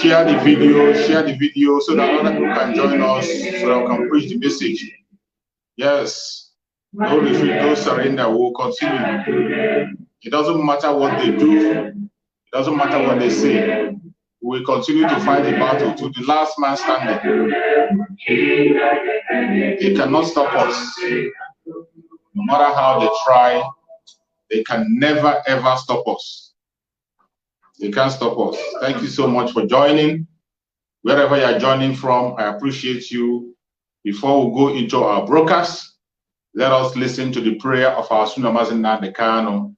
Share the video so that other people can join us so that we can preach the message. Yes, no retreat, no surrender. We will continue. It doesn't matter what they do, it doesn't matter what they say. We will continue to fight the battle to the last man standing. They cannot stop us. No matter how they try, they can never ever stop us. They can't stop us. Thank you so much for joining. Wherever you are joining from, I appreciate you. Before we go into our broadcast, let us listen to the prayer of our Sunna Mazi Nnamdi Kanu.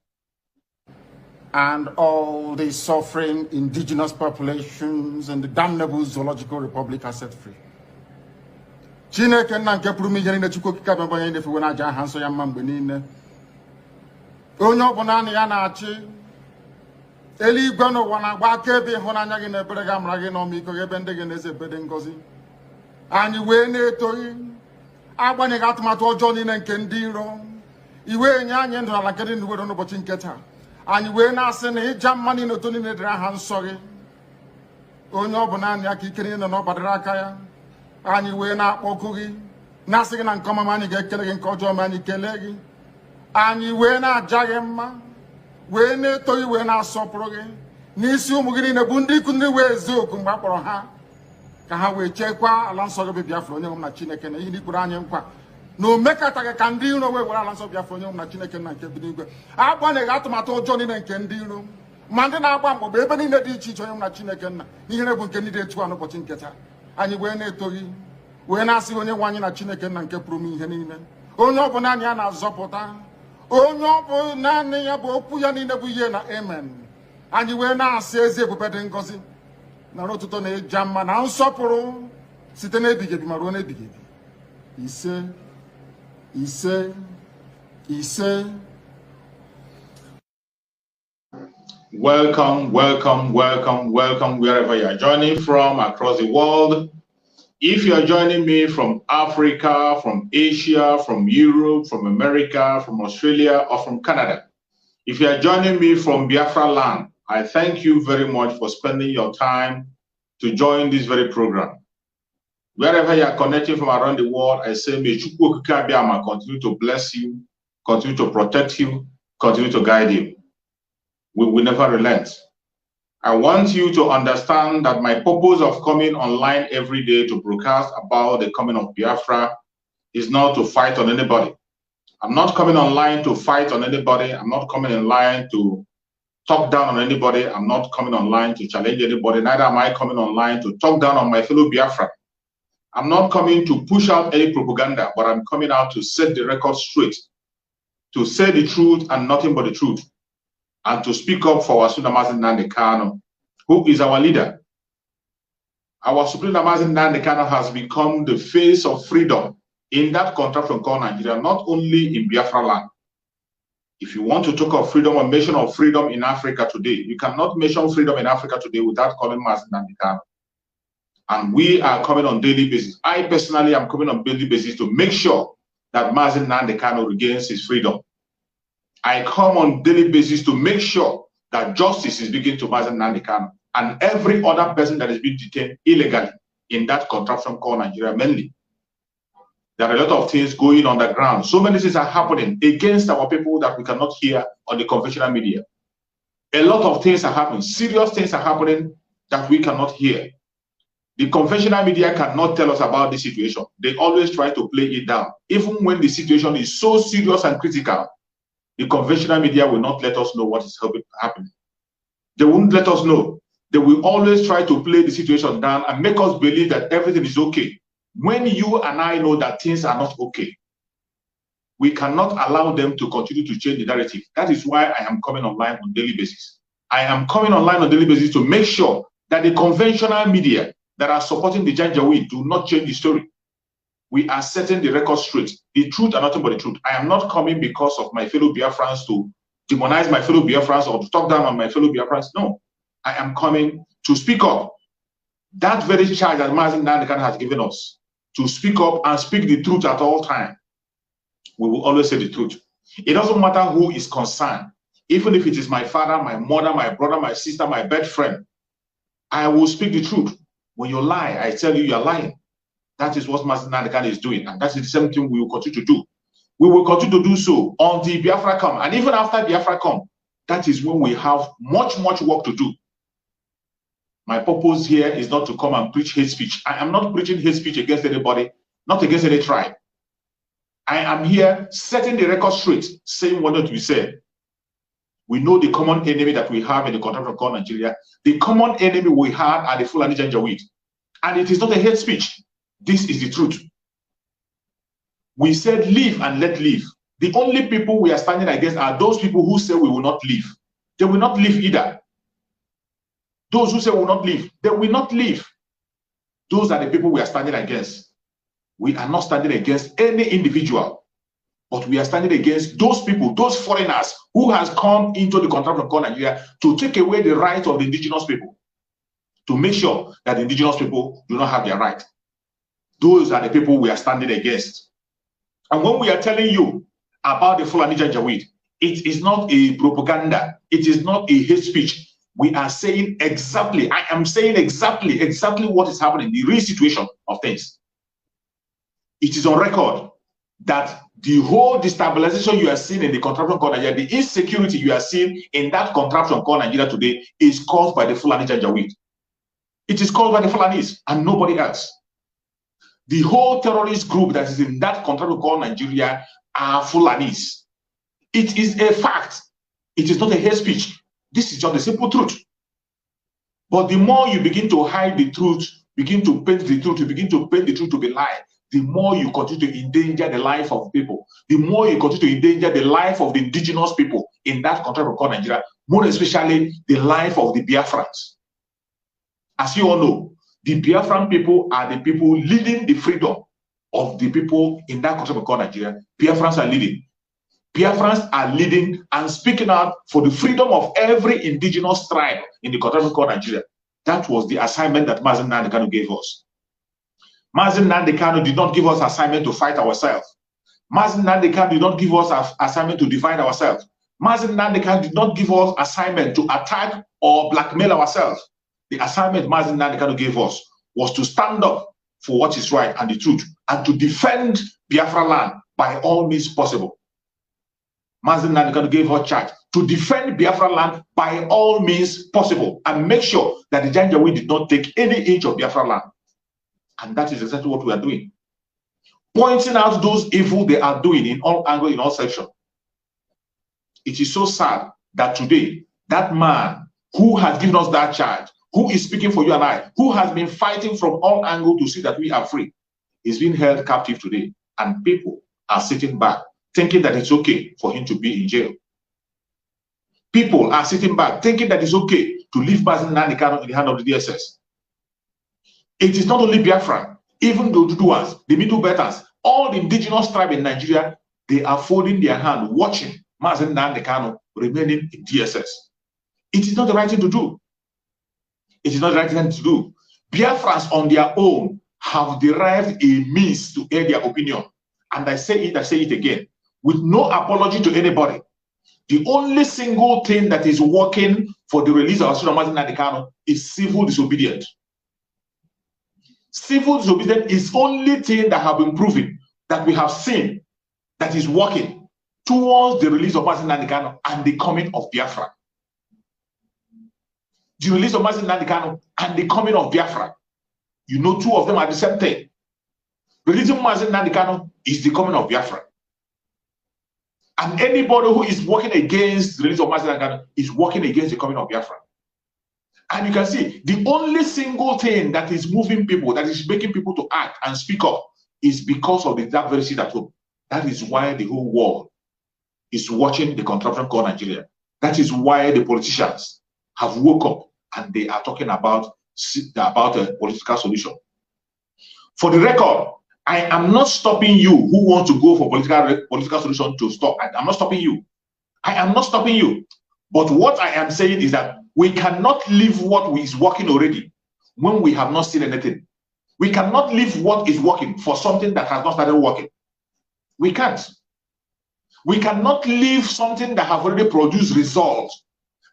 And all the suffering indigenous populations and the damnable zoological republic are set free. Chineke nna nke pụrụ ihe niile Chukwu okike abịa onye na-efe na aja aha nsọ ya mma mgbe niile. Onye ọbụla na ya na-achị eluigwe n'ụwa na-agba akaebe ịhụnanya gị na ebere gị amara gị n'ọmịiko gị ebe ndị gị na-eze ebede ngọzi. Anyị wee na-etoghị agbanyeghị atụmatụ ọjọọ niile nke ndị iro. Iwe nye anyị ndụ ala nke dị n'uwere n'ụbọchị nke taa. Anyị wee na-asị na ịja mma niile otu niile dịrị aha nsọ gị. Onye ọbụla na ya ka ike niile nọ n'ọbadịrị aka ya. Anyị wee na-akpọku gị na-asị gị na nke ọma anyị ga-ekele gị nke ọjọọ ma anyị kelee gị. Anyị wee na-aja gị mma wee na-eto gị wee na-asọpụrụ gị n'isi ụmụ gị niile bụ ndị ikwu ndị wee ezi oku mgbe a kpọrọ ha ka ha wee chekwaa ala nsọ gị bụ Biafra onye nwe m na Chineke na ihe ndị kwuru anyị nkwa na o mekataghị ka ndị iro wee were ala nsọ Biafra onye nwe m na Chineke na nke bi n'igwe agbanyeghị atụmatụ ọjọọ niile nke ndị iro ma ndị na-agba mgbọgba ebe niile dị iche iche onye nwe m na Chineke nna ihere bụ nke ndị dị etu a n'ụbọchị nke taa. Anyị wee na-eto gị wee na-asị onye nwe anyị na Chineke nna nke pụrụ m ihe niile onye ọ bụ naanị ya na-azọpụta onye ọ bụ naanị ya bụ okwu ya niile bụ ihe na amen. Anyị wee na-asị ezi ebube dị ngọzi na ọtụtụ na ịja mma na nsọpụrụ site n'ebighị ebi ma ruo n'ebighị ebi. Ise ise ise. Welcome wherever you are joining from across the world. If you are joining me from Africa, from Asia, from Europe, from America, from Australia, or from Canada, if you are joining me from Biafra land, I thank you very much for spending your time to join this very program. Wherever you are connecting from around the world, I say, may Chukwu Okike Abiama continue to bless you, continue to protect you, continue to guide you. We will never relent. I want you to understand that my purpose of coming online every day to broadcast about the coming of Biafra is not to fight on anybody. I'm not coming online to fight on anybody. I'm not coming online to talk down on anybody. I'm not coming online to challenge anybody. Neither am I coming online to talk down on my fellow Biafra. I'm not coming to push out any propaganda, but I'm coming out to set the record straight, to say the truth and nothing but the truth, and to speak up for our Sunna Mazi Nnamdi Kanu, who is our leader. Our Supreme Mazi Nnamdi Kanu has become the face of freedom in that contraption called Nigeria, not only in Biafra land. If you want to talk of freedom or mention of freedom in Africa today, you cannot mention freedom in Africa today without calling Mazi Nnamdi Kanu. And we are coming on daily basis. I personally am coming on daily basis to make sure that Mazi Nnamdi Kanu regains his freedom. I come on daily basis to make sure that justice is beginning to Mazi Nnamdi Kanu and every other person that is being detained illegally in that contraption called Nigeria mainly. There are a lot of things going on the ground. So many things are happening against our people that we cannot hear on the conventional media. A lot of things are happening. Serious things are happening that we cannot hear. The conventional media cannot tell us about this situation. They always try to play it down. Even when the situation is so serious and critical, the conventional media will not let us know what is happening. They won't let us know. They will always try to play the situation down and make us believe that everything is okay. When you and I know that things are not okay, we cannot allow them to continue to change the narrative. That is why I am coming online on a daily basis. I am coming online on a daily basis to make sure that the conventional media that are supporting the Janjaweed do not change the story. We are setting the record straight. The truth and nothing but the truth. I am not coming because of my fellow Biafrans to demonize my fellow Biafrans or to talk down on my fellow Biafrans. No, I am coming to speak up. That very charge that Mazi Nnamdi Kanu has given us, to speak up and speak the truth at all times. We will always say the truth. It doesn't matter who is concerned. even if it is my father, my mother, my brother, my sister, my best friend, I will speak the truth. When you lie, I tell you are lying. That is what Mazi Nnamdi Kanu is doing, and that is the same thing we will continue to do. We will continue to do so until Biafra come, and even after Biafra come, that is when we have much work to do. My purpose here is not to come and preach hate speech. I am not preaching hate speech against anybody, not against any tribe. I am here setting the record straight, saying what not to be said. We know the common enemy that we have in the country of Nigeria. The common enemy we have are the Fulani Janjaweed. And it is not a hate speech. This is the truth. We said live and let live. The only people we are standing against are those people who say we will not live. They will not live either. Those who say we will not live, they will not live. Those are the people we are standing against. We are not standing against any individual, but we are standing against those people, those foreigners who has come into the country of Nigeria to take away the rights of the indigenous people, to make sure that the indigenous people do not have their right. Those are the people we are standing against. And when we are telling you about the Fulani Janjaweed, it is not a propaganda. It is not a hate speech. We are saying exactly, I am saying exactly what is happening, the real situation of things. It is on record that the whole destabilization you are seeing in the contraption called Nigeria, the insecurity you are seeing in that contraption called Nigeria today is caused by the Fulani Janjaweed. It is caused by the Fulanis and nobody else. The whole terrorist group that is in that contraption called Nigeria are Fulanis. It is a fact. It is not a hate speech. This is just the simple truth. But the more you begin to hide the truth, begin to paint the truth, you begin to paint the truth to be lie, the more you continue to endanger the life of people, the more you continue to endanger the life of the indigenous people in that country called Nigeria, more especially the life of the Biafrans. As you all know, the Biafran people are the people leading the freedom of the people in that country called Nigeria. Biafrans are leading. Biafrans are leading and speaking out for the freedom of every indigenous tribe in the country called Nigeria. That was the assignment that Mazi Nnamdi Kanu gave us. Mazi Nnamdi Kanu did not give us assignment to fight ourselves. Mazi Nnamdi Kanu did not give us an assignment to divide ourselves. Mazi Nnamdi Kanu did not give us assignment to attack or blackmail ourselves. The assignment Mazi Nnamdi Kanu gave us was to stand up for what is right and the truth, and to defend Biafra land by all means possible. Mazi Nnamdi Kanu gave us charge to defend Biafra land by all means possible and make sure that the Janjaweed did not take any inch of Biafra land. And that is exactly what we are doing. Pointing out those evil they are doing in all angles, in all sections. It is so sad that today, that man who has given us that charge, who is speaking for you and I, who has been fighting from all angles to see that we are free, is being held captive today. And people are sitting back, thinking that it's okay for him to be in jail. People are sitting back, thinking that it's okay to leave Mazi Nnamdi Kanu in the hand of the DSS. It is not only Biafra, even the Oduduwas, the Middle Belters, all the indigenous tribes in Nigeria, they are folding their hand, watching Mazi Nnamdi Kanu remaining in DSS. It is not the right thing to do. It is not the right thing to do. Biafrans on their own have derived a means to air their opinion. And I say it again, with no apology to anybody. The only single thing that is working for the release of Mazi Nnamdi Kanu is civil disobedience. Civil disobedience is the only thing that have been proven, that we have seen, that is working towards the release of Mazi Nnamdi Kanu and the coming of Biafra. The release of Mazi Nnamdi Kanu and the coming of Biafra. You know, two of them are the same thing. Releasing Mazi Nnamdi Kanu is the coming of Biafra. And anybody who is working against the release of Mazi Nnamdi Kanu is working against the coming of Biafra. And you can see the only single thing that is moving people, that is making people to act and speak up, is because of that very seat at home. That is why the whole world is watching the contraption called Nigeria. That is why the politicians have woke up and they are talking about a political solution. For the record, I am not stopping you who want to go for political solution to stop. I'm not stopping you. I am not stopping you. But what I am saying is that we cannot leave what is working already when we have not seen anything. We cannot leave what is working for something that has not started working. We can't. We cannot leave something that have already produced results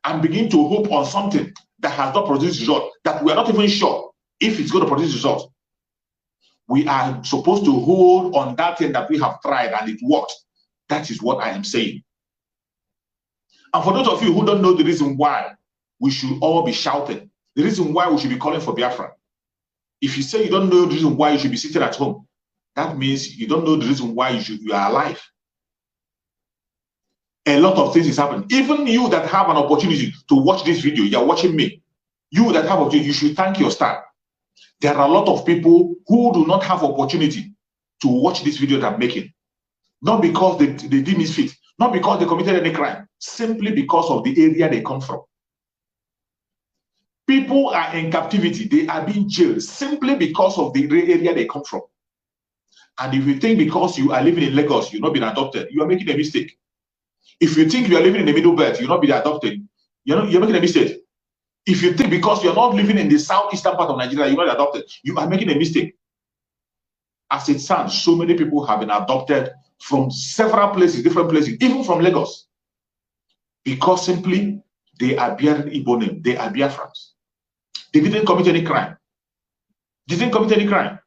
and begin to hope on something that has not produced results, that we are not even sure if it's going to produce results. We are supposed to hold on that thing that we have tried and it worked. That is what I am saying. And for those of you who don't know the reason why we should all be shouting, the reason why we should be calling for Biafra, if you say you don't know the reason why you should be sitting at home, that means you don't know the reason why you are alive. A lot of things is happening. Even you that have an opportunity to watch this video, you're watching me. You that have opportunity, you should thank your star. There are a lot of people who do not have opportunity to watch this video that I'm making. Not because they did misfit, not because they committed any crime, simply because of the area they come from. People are in captivity, they are being jailed simply because of the area they come from. And if you think because you are living in Lagos, you're not being adopted, you are making a mistake. If you think you are living in the middle belt, you're not being adopted, you're making a mistake. If you think because you're not living in the southeastern part of Nigeria, you're not adopted, you are making a mistake. As it stands, so many people have been adopted from several places, different places, even from Lagos, because simply they are bearing Igbo name, they are Biafrans. They didn't commit any crime. They didn't commit any crime.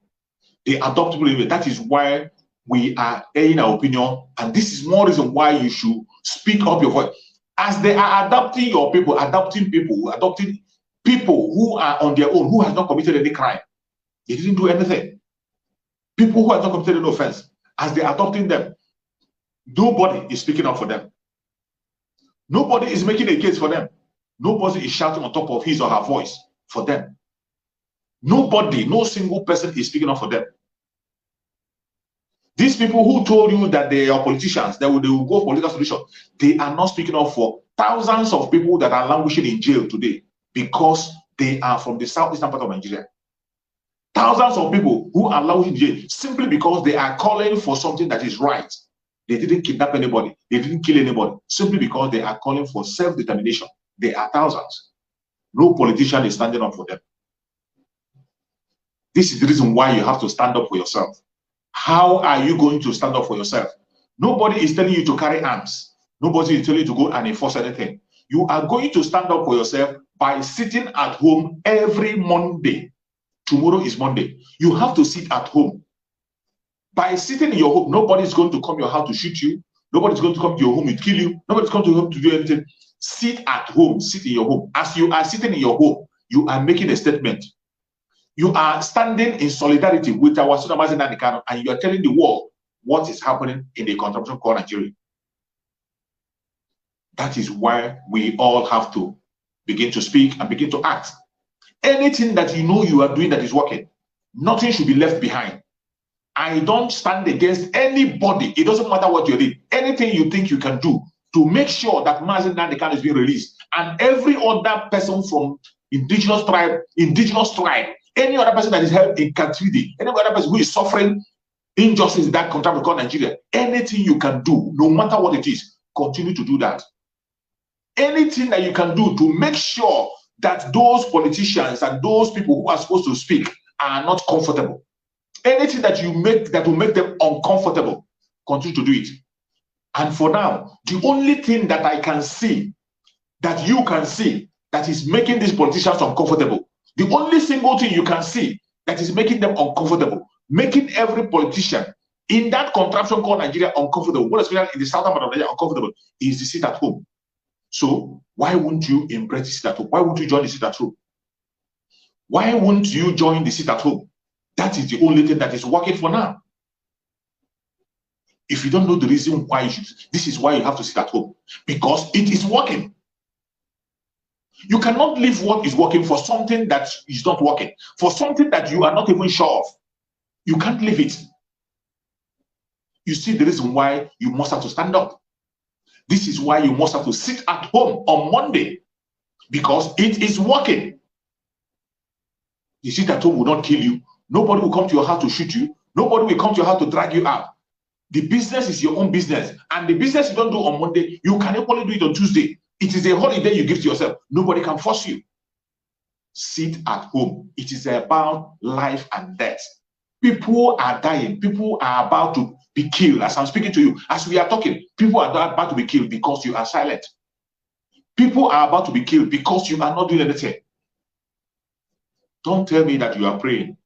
They adopt people. That is why we are airing our opinion, and this is more reason why you should speak up your voice. As they are adopting your people, adopting people who are on their own, who has not committed any crime. They didn't do anything. People who have not committed any offense, as they're adopting them, nobody is speaking up for them. Nobody is making a case for them. Nobody is shouting on top of his or her voice for them. Nobody, no single person is speaking up for them. These people who told you that they are politicians, they will go for political solution, they are not speaking up for thousands of people that are languishing in jail today because they are from the southeastern part of Nigeria. Thousands of people who are languishing in jail simply because they are calling for something that is right. They didn't kidnap anybody, they didn't kill anybody, simply because they are calling for self-determination. They are thousands. No politician is standing up for them. This is the reason why you have to stand up for yourself. How are you going to stand up for yourself? Nobody is telling you to carry arms. Nobody is telling you to go and enforce anything. You are going to stand up for yourself by sitting at home every Monday. Tomorrow is Monday. You have to sit at home. By sitting in your home, nobody is going to come to your house to shoot you. Nobody is going to come to your home to kill you. Nobody is going to your home to do anything. Sit at home. Sit in your home. As you are sitting in your home, you are making a statement. You are standing in solidarity with our Senator Mazi Nnamdi Kanu, and you are telling the world what is happening in the contraption called Nigeria. That is why we all have to begin to speak and begin to act. Anything that you know you are doing that is working, nothing should be left behind. I don't stand against anybody. It doesn't matter what you're doing. Anything you think you can do to make sure that Mazi Nnamdi Kanu is being released, and every other person from indigenous tribe, any other person that is held in captivity, any other person who is suffering injustice in that country called Nigeria, anything you can do, no matter what it is, continue to do that. Anything that you can do to make sure that those politicians and those people who are supposed to speak are not comfortable. Anything that you make that will make them uncomfortable, continue to do it. And for now, the only thing that I can see, that you can see, that is making these politicians uncomfortable, the only single thing you can see that is making them uncomfortable, making every politician in that contraption called Nigeria uncomfortable, what especially in the southern part of Nigeria uncomfortable, is the sit at home. So why wouldn't you embrace the sit at home? Why wouldn't you join the sit at home? Why wouldn't you join the sit at home? That is the only thing that is working for now. If you don't know the reason why you should, this is why you have to sit at home, because it is working. You cannot leave what is working for something that is not working, for something that you are not even sure of. You can't leave it. You see the reason why you must have to stand up. This is why you must have to sit at home on Monday, because it is working. The sit at home will not kill you. Nobody will come to your house to shoot you. Nobody will come to your house to drag you out. The business is your own business. And the business you don't do on Monday, you can equally do it on Tuesday. It is a holiday you give to yourself. Nobody can force you. Sit at home. It is about life and death. People are dying. People are about to be killed. As I'm speaking to you, as we are talking, people are about to be killed because you are silent. People are about to be killed because you are not doing anything. Don't tell me that you are praying.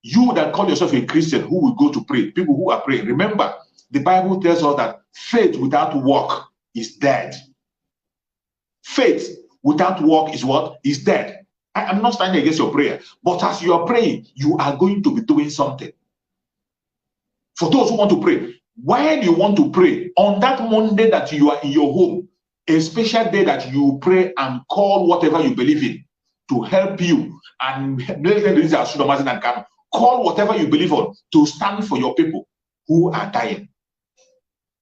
You that call yourself a Christian who will go to pray, people who are praying, remember, the Bible tells us that faith without work is dead. Faith without work is what? Is dead. I am not standing against your prayer, but as you are praying, you are going to be doing something. For those who want to pray, when you want to pray, on that Monday that you are in your home, a special day that you pray and call whatever you believe in to help you, and call whatever you believe on to stand for your people who are dying.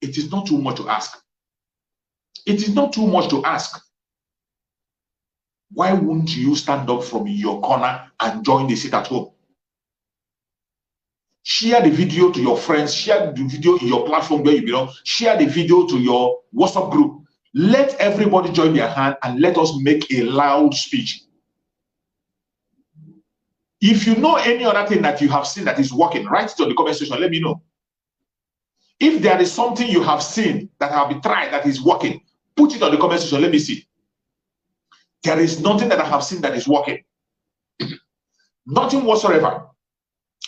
It is not too much to ask. It is not too much to ask. Why won't you stand up from your corner and join the sit at home? Share the video to your friends, share the video in your platform where you belong, share the video to your WhatsApp group. Let everybody join their hand and let us make a loud speech. If you know any other thing that you have seen that is working, write it on the comment section, let me know. If there is something you have seen that have been tried that is working, put it on the comment section, let me see. There is nothing that I have seen that is working. Nothing whatsoever.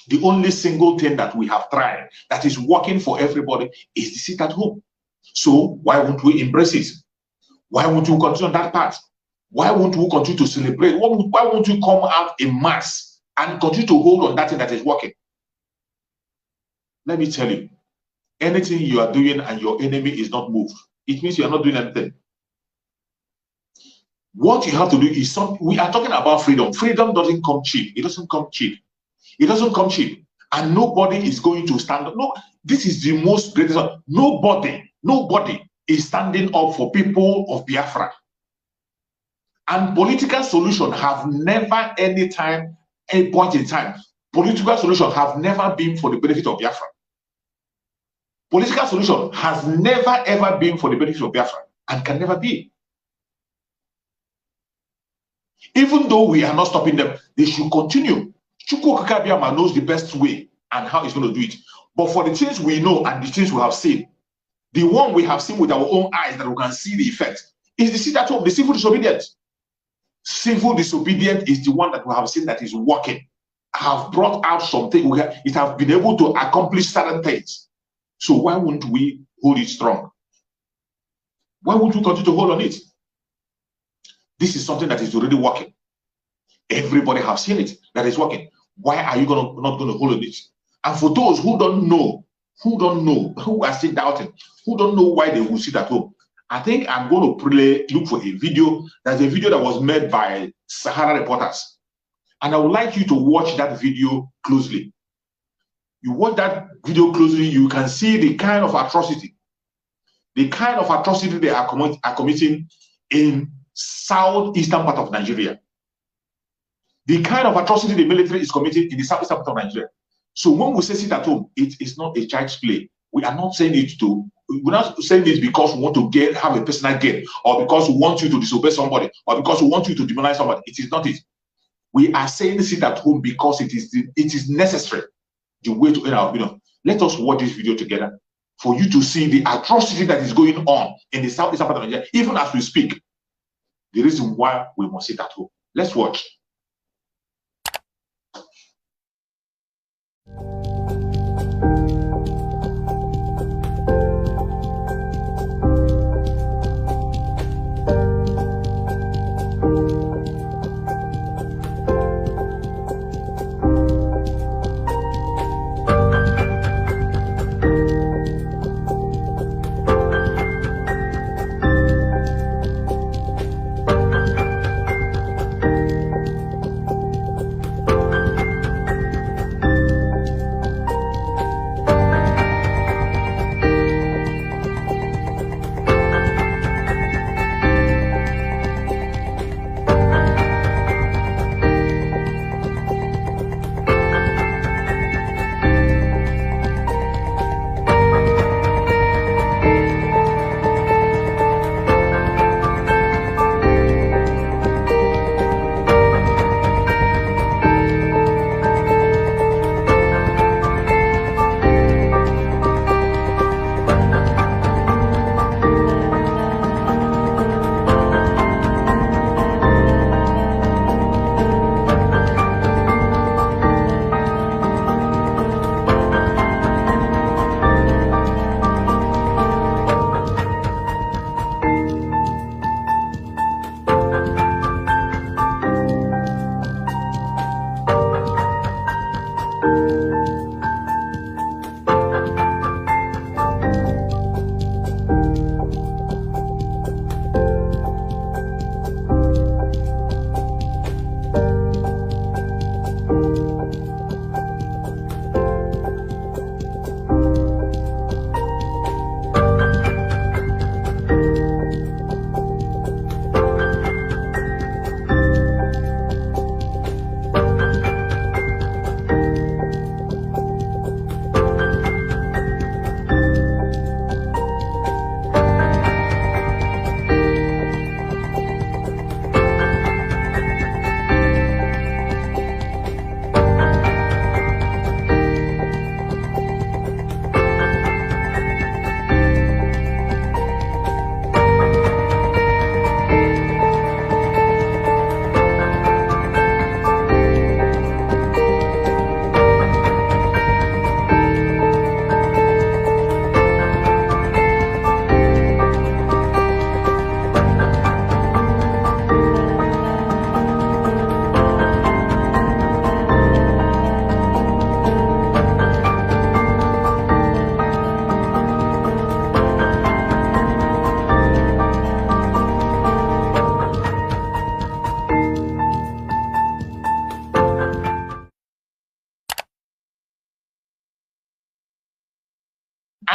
The only single thing that we have tried that is working for everybody is the sit at home. So why won't we embrace it? Why won't we continue on that path? Why won't we continue to celebrate? Why won't we come out in mass and continue to hold on that thing that is working? Let me tell you, anything you are doing and your enemy is not moved, it means you are not doing anything. What you have to do is we are talking about freedom. Freedom doesn't come cheap. It doesn't come cheap. It doesn't come cheap. And nobody is going to stand up. No, this is the most greatest. Nobody is standing up for people of Biafra. And political solution have never any point in time, political solution have never been for the benefit of Biafra. Political solution has never ever been for the benefit of Biafra and can never be. Even though we are not stopping them, they should continue. Chukwu Okike Abiama knows the best way and how he's going to do it. But for the things we know and the things we have seen, the one we have seen with our own eyes that we can see the effect is the sit at home, the civil disobedience. Civil disobedience is the one that we have seen that is working, have brought out something. It have been able to accomplish certain things. So why wouldn't we hold it strong? Why wouldn't we continue to hold on it? This is something that is already working. Everybody have seen it that is working. Why are you not going to hold on it? And for those who don't know, who are still doubting, who don't know why they will sit at home, I think I'm going to look for a video. There's a video that was made by Sahara Reporters. And I would like you to watch that video closely. You watch that video closely, you can see the kind of atrocity they are committing in southeastern part of Nigeria. The kind of atrocity the military is committing in the southeastern part of Nigeria. So when we say sit at home, it is not a child's play. We're not saying this because we want to have a personal gain, or because we want you to disobey somebody, or because we want you to demonize somebody. It is not it. We are saying sit at home because it is necessary, the way to end our opinion. Let us watch this video together for you to see the atrocity that is going on in the southeastern part of Nigeria, even as we speak. The reason why we must sit at home. Let's watch.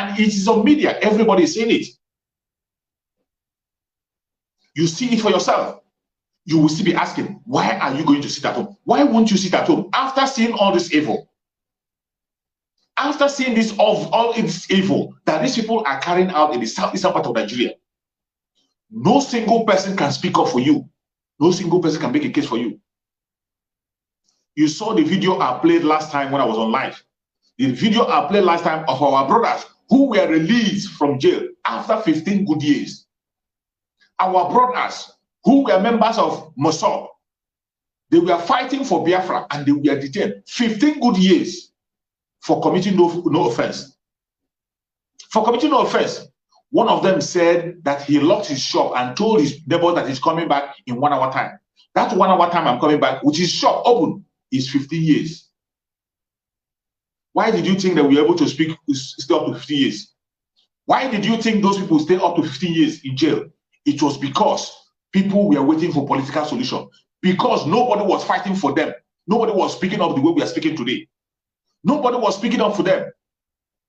And it is on media. Everybody is seeing it. You see it for yourself. You will still be asking, why are you going to sit at home? Why won't you sit at home after seeing all this evil? After seeing this of all this evil that these people are carrying out in the southeastern part of Nigeria, no single person can speak up for you. No single person can make a case for you. You saw the video I played last time when I was on live. The video I played last time of our brothers who were released from jail after 15 good years. Our brothers who were members of Mossad, they were fighting for Biafra and they were detained 15 good years for committing no offense. For committing no offense. One of them said that he locked his shop and told his neighbor that he's coming back in 1 hour time. That 1 hour time I'm coming back, with his shop open, is 15 years. Why did you think that we were able to stay up to 15 years? Why did you think those people stay up to 15 years in jail? It was because people were waiting for political solution. Because nobody was fighting for them. Nobody was speaking up the way we are speaking today. Nobody was speaking up for them.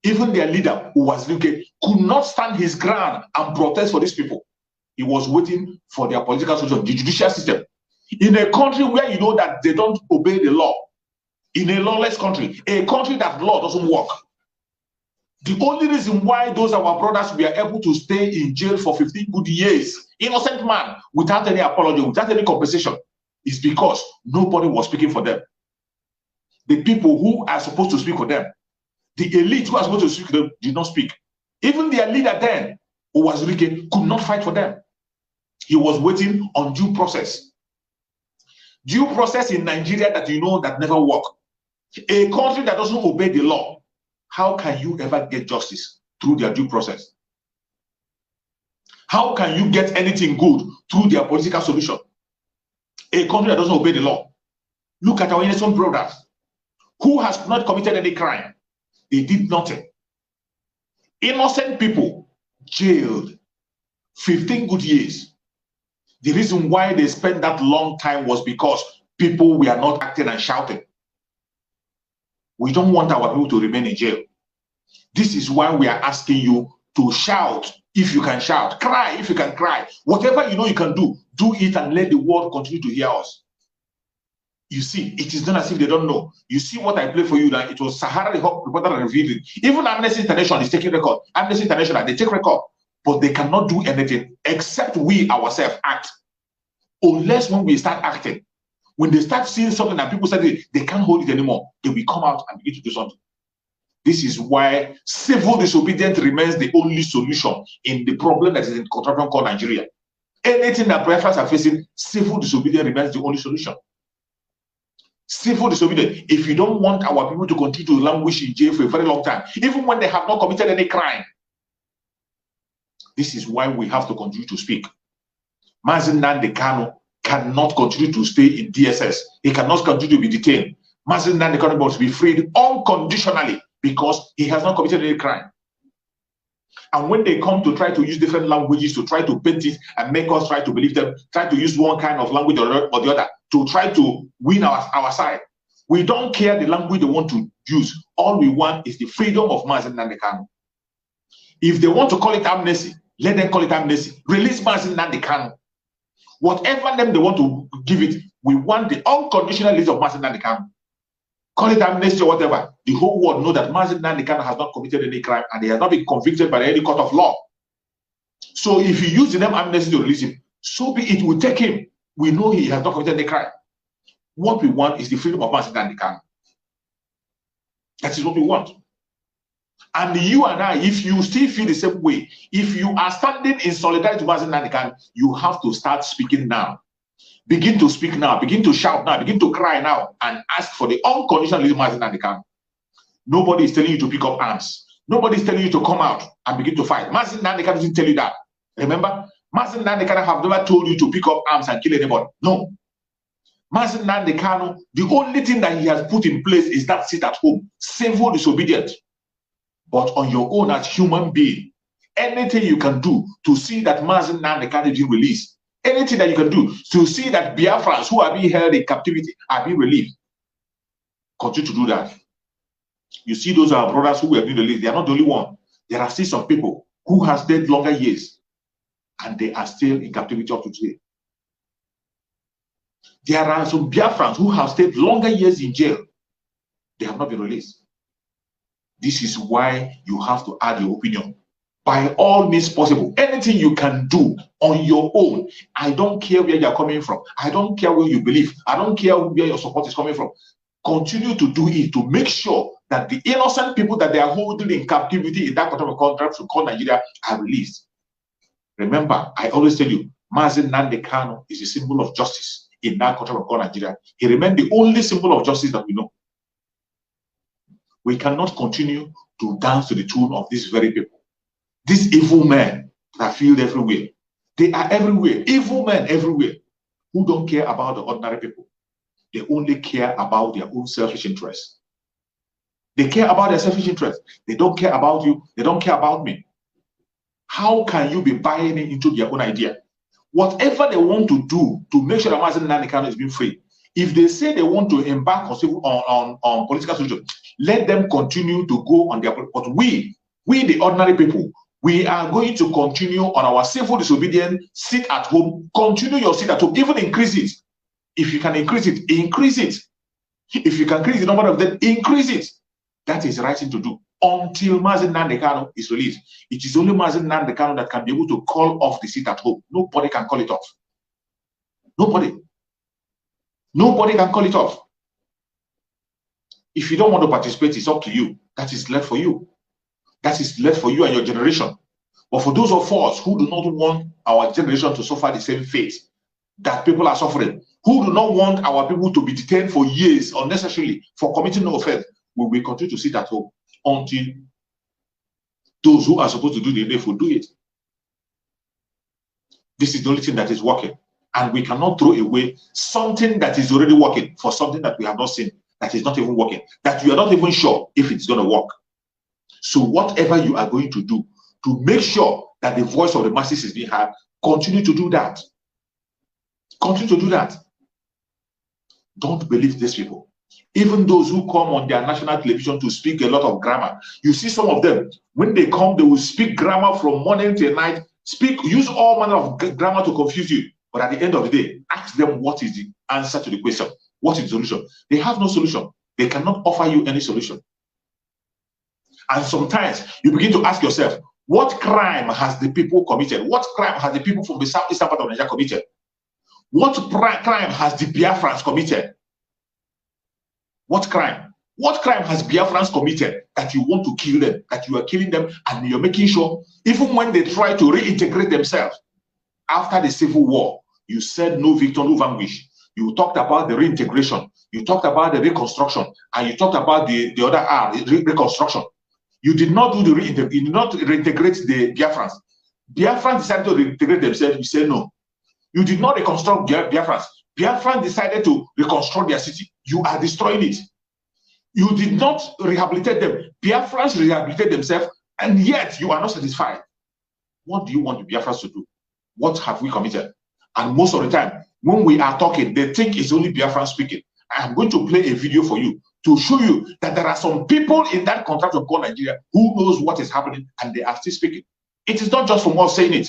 Even their leader, who was UK, could not stand his ground and protest for these people. He was waiting for their political solution, the judicial system. In a country where you know that they don't obey the law, in a lawless country, a country that law doesn't work, the only reason why those our brothers were able to stay in jail for 15 good years, innocent man, without any apology, without any compensation, is because nobody was speaking for them. The people who are supposed to speak for them, the elite who are supposed to speak for them, did not speak. Even their leader then, who was Rike, could not fight for them. He was waiting on due process. Due process in Nigeria that you know that never work. A country that doesn't obey the law, how can you ever get justice through their due process? How can you get anything good through their political solution? A country that doesn't obey the law. Look at our innocent brothers who has not committed any crime. They did nothing. Innocent people jailed 15 good years. The reason why they spent that long time was because people were not acting and shouting. We don't want our people to remain in jail. This is why we are asking you to shout if you can shout, cry if you can cry. Whatever you know you can do, do it and let the world continue to hear us. You see, it is not as if they don't know. You see what I played for you now, it was Sahara reporter that revealed it. Even Amnesty International is taking record. Amnesty International, they take record, but they cannot do anything except we ourselves act. Unless when we start acting, when they start seeing something and people say they can't hold it anymore, they will come out and begin to do something. This is why civil disobedience remains the only solution in the problem that is in contraction called Nigeria. Anything that Biafrans are facing, civil disobedience remains the only solution. Civil disobedience. If you don't want our people to continue to languish in jail for a very long time, even when they have not committed any crime, this is why we have to continue to speak. Mazi Nnamdi Kanu cannot continue to stay in DSS. He cannot continue to be detained. Mazi Nnamdi Kanu must be freed unconditionally because he has not committed any crime. And when they come to try to use different languages to try to paint it and make us try to believe them, try to use one kind of language or the other to try to win our side, we don't care the language they want to use. All we want is the freedom of Mazi Nnamdi Kanu. If they want to call it amnesty, let them call it amnesty. Release Mazi Nnamdi Kanu. Whatever name they want to give it, we want the unconditional release of Mazi Nnamdi Kanu. Call it amnesty or whatever. The whole world know that Mazi Nnamdi Kanu has not committed any crime and he has not been convicted by any court of law. So if you use the name amnesty to release him, so be it. Will take him. We know he has not committed any crime. What we want is the freedom of Mazi Nnamdi Kanu. That is what we want. And you and I, if you still feel the same way, if you are standing in solidarity with Mazi Nnamdi Kanu, you have to start speaking now. Begin to speak now. Begin to shout now. Begin to cry now and ask for the unconditional release of Mazi Nnamdi Kanu. Nobody is telling you to pick up arms. Nobody is telling you to come out and begin to fight. Mazi Nnamdi Kanu didn't tell you that. Remember? Mazi Nnamdi Kanu have never told you to pick up arms and kill anybody. No. Mazi Nnamdi Kanu, the only thing that he has put in place is that sit at home, civil disobedience. But on your own as human being, anything you can do to see that Mazi Nnamdi Kanu is released, anything that you can do to see that Biafrans who are being held in captivity are being released, continue to do that. You see those are brothers who have been released. They are not the only one. There are still some people who have stayed longer years and they are still in captivity up to today. There are some Biafrans who have stayed longer years in jail. They have not been released. This is why you have to add your opinion. By all means possible, anything you can do on your own. I don't care where you're coming from. I don't care where you believe. I don't care where your support is coming from. Continue to do it to make sure that the innocent people that they are holding in captivity in that part of the country to call Nigeria are released. Remember, I always tell you, Mazi Nnamdi Kanu is a symbol of justice in that country of Nigeria. He remained the only symbol of justice that we know. We cannot continue to dance to the tune of these very people. These evil men that are filled everywhere. They are everywhere. Evil men everywhere who don't care about the ordinary people. They only care about their own selfish interests. They care about their selfish interests. They don't care about you. They don't care about me. How can you be buying into their own idea? Whatever they want to do to make sure that Mazi Nnamdi Kanu is being free, if they say they want to embark on political solution, let them continue to go on their. But we the ordinary people, we are going to continue on our civil disobedience. Sit at home. Continue your sit at home. Even increase it. If you can increase it, increase it. If you can increase the number of them, increase it. That is the right thing to do. Until Mazi Nnamdi Kanu is released, it is only Mazi Nnamdi Kanu that can be able to call off the sit at home. Nobody can call it off. Nobody. Nobody can call it off. If you don't want to participate, it's up to you. That is left for you. That is left for you and your generation. But for those of us who do not want our generation to suffer the same fate that people are suffering, who do not want our people to be detained for years unnecessarily for committing no offense, we will continue to sit at home until those who are supposed to do the needful do it. This is the only thing that is working. And we cannot throw away something that is already working for something that we have not seen, that is not even working, that you are not even sure if it's going to work. So whatever you are going to do to make sure that the voice of the masses is being heard, continue to do that. Continue to do that. Don't believe these people. Even those who come on their national television to speak a lot of grammar, you see some of them, when they come, they will speak grammar from morning till night, use all manner of grammar to confuse you. But at the end of the day, ask them what is the answer to the question. What is the solution? They have no solution. They cannot offer you any solution. And sometimes you begin to ask yourself, what crime has the people committed? What crime has the people from the southeastern part of Nigeria committed? What crime has the Biafrans committed? What crime? What crime has Biafrans committed that you want to kill them, that you are killing them, and you're making sure, even when they try to reintegrate themselves after the civil war, you said no victor, no vanquish. You talked about the reintegration, you talked about the reconstruction, and you talked about the other arm, reconstruction. You did not do the you did not reintegrate the Biafrans. Biafrans decided to reintegrate themselves. You said no. You did not reconstruct Biafrans. Biafrans decided to reconstruct their city. You are destroying it. You did not rehabilitate them. Biafrans rehabilitate themselves, and yet you are not satisfied. What do you want the Biafrans to do? What have we committed? And most of the time, when we are talking, they think it's only Biafran speaking. I am going to play a video for you to show you that there are some people in that contract of God Nigeria who knows what is happening, and they are still speaking. It is not just from us saying it.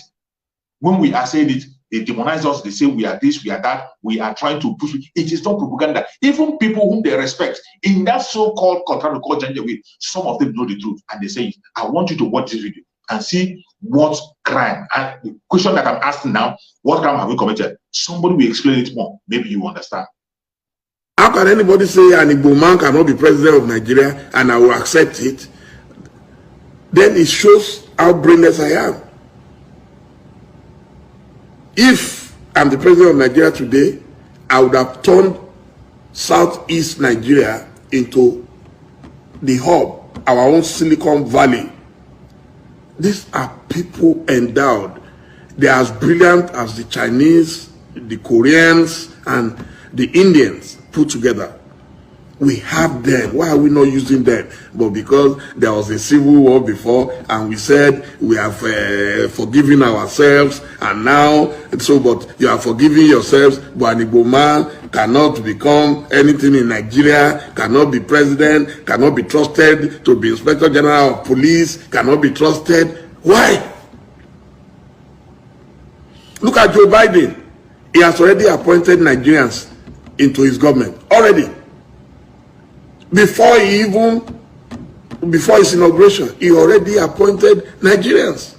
When we are saying it, they demonize us, they say we are this, we are that, we are trying to push it. It is not propaganda. Even people whom they respect in that so-called contract of God Nigeria, some of them know the truth, and they say, I want you to watch this video and see what crime. And the question that I'm asking now, what crime have we committed? Somebody will explain it more. Maybe you understand. How can anybody say an Igbo man cannot be president of Nigeria and I will accept it? Then it shows how brainless I am. If I'm the president of Nigeria today, I would have turned Southeast Nigeria into the hub, our own Silicon Valley. These are people endowed. They are as brilliant as the Chinese, the Koreans, and the Indians put together. We have them. Why are we not using them? But because there was a civil war before, and we said we have forgiven ourselves, and now, so, but you are forgiving yourselves, but an Igbo man cannot become anything in Nigeria, cannot be president, cannot be trusted to be Inspector General of Police, cannot be trusted. Why? Look at Joe Biden. He has already appointed Nigerians into his government. Already. Before his inauguration, he already appointed Nigerians.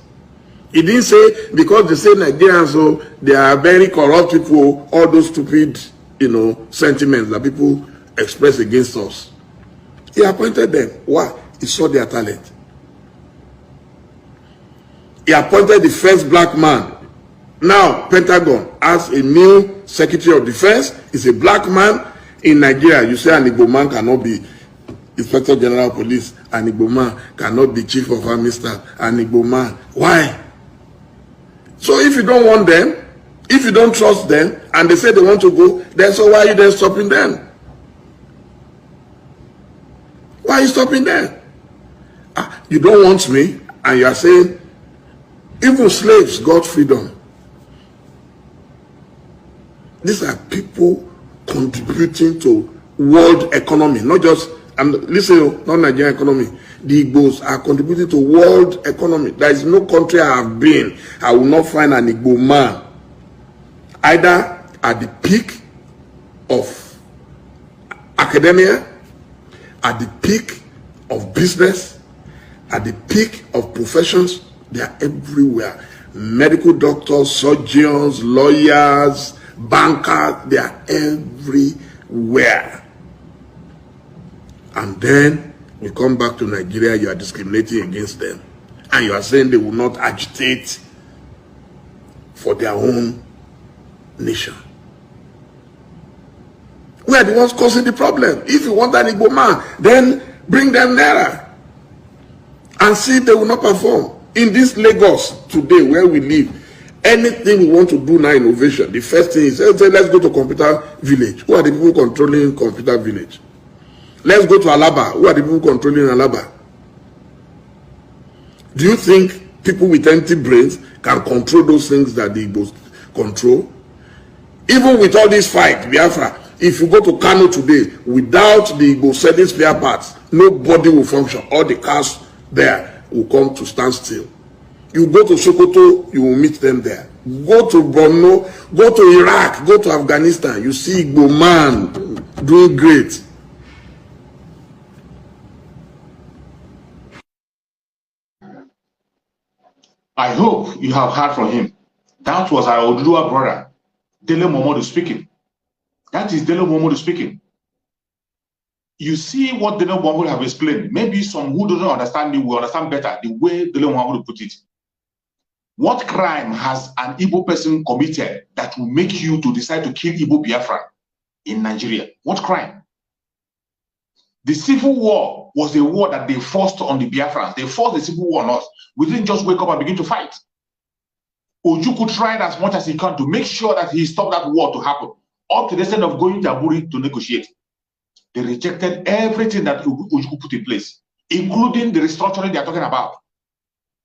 He didn't say, because they say Nigerians, so they are very corrupt people, all those stupid, sentiments that people express against us. He appointed them. Why? He saw their talent. He appointed the first black man. Now, Pentagon has a new Secretary of Defense. He's a black man. In Nigeria, you say an Igbo man cannot be Inspector General of Police. An Igbo man cannot be Chief of Army Staff. An Igbo man. Why? So if you don't want them, if you don't trust them, and they say they want to go, then so why are you then stopping them? Why are you stopping them? You don't want me, and you are saying, even slaves got freedom. These are people contributing to world economy, not just, listen, not Nigerian economy. The Igbos are contributing to world economy. There is no country I have been, I will not find an Igbo man, either at the peak of academia, at the peak of business, at the peak of professions. They are everywhere. Medical doctors, surgeons, lawyers, bankers, they are everywhere. And then we come back to Nigeria, you are discriminating against them. And you are saying they will not agitate for their own nation. We are the ones causing the problem. If you want an Igbo man, then bring them nearer and see if they will not perform. In this Lagos today where we live, anything we want to do now, innovation, the first thing is, let's go to Computer Village. Who are the people controlling Computer Village? Let's go to Alaba. Who are the people controlling Alaba? Do you think people with empty brains can control those things that the Igbos control? Even with all this fight, Biafra, if you go to Kano today, without the Igbo selling spare parts, nobody will function. All the cars there will come to stand still. You go to Sokoto, you will meet them there. Go to Borno, go to Iraq, go to Afghanistan, you see Igbo man doing great. I hope you have heard from him. That was our Oduduwa brother, Dele Momodu speaking. That is Dele Momodu speaking. You see what Dele Momodu have explained. Maybe some who don't understand me will understand better the way Dele Momodu put it. What crime has an Igbo person committed that will make you to decide to kill Igbo Biafra in Nigeria? What crime? The civil war was a war that they forced on the Biafrans. They forced the civil war on us. We didn't just wake up and begin to fight. Ojukwu tried as much as he can to make sure that he stopped that war to happen, up to the extent of going to Aburi to negotiate. They rejected everything that Ojukwu put in place, including the restructuring they are talking about.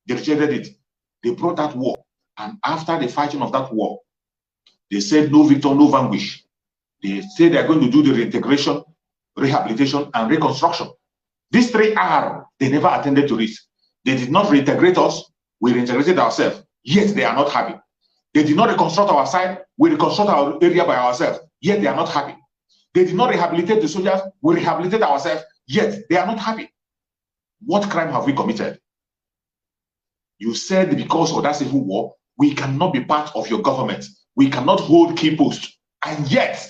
They rejected it. They brought that war. And after the fighting of that war, they said no victor, no vanquish. They said they are going to do the reintegration, rehabilitation, and reconstruction. These 3 R, they never attended to it. They did not reintegrate us, we reintegrated ourselves. Yet they are not happy. They did not reconstruct our side, we reconstruct our area by ourselves. Yet they are not happy. They did not rehabilitate the soldiers, we rehabilitate ourselves. Yet they are not happy. What crime have we committed? You said because of that civil war, we cannot be part of your government. We cannot hold key posts. And yet,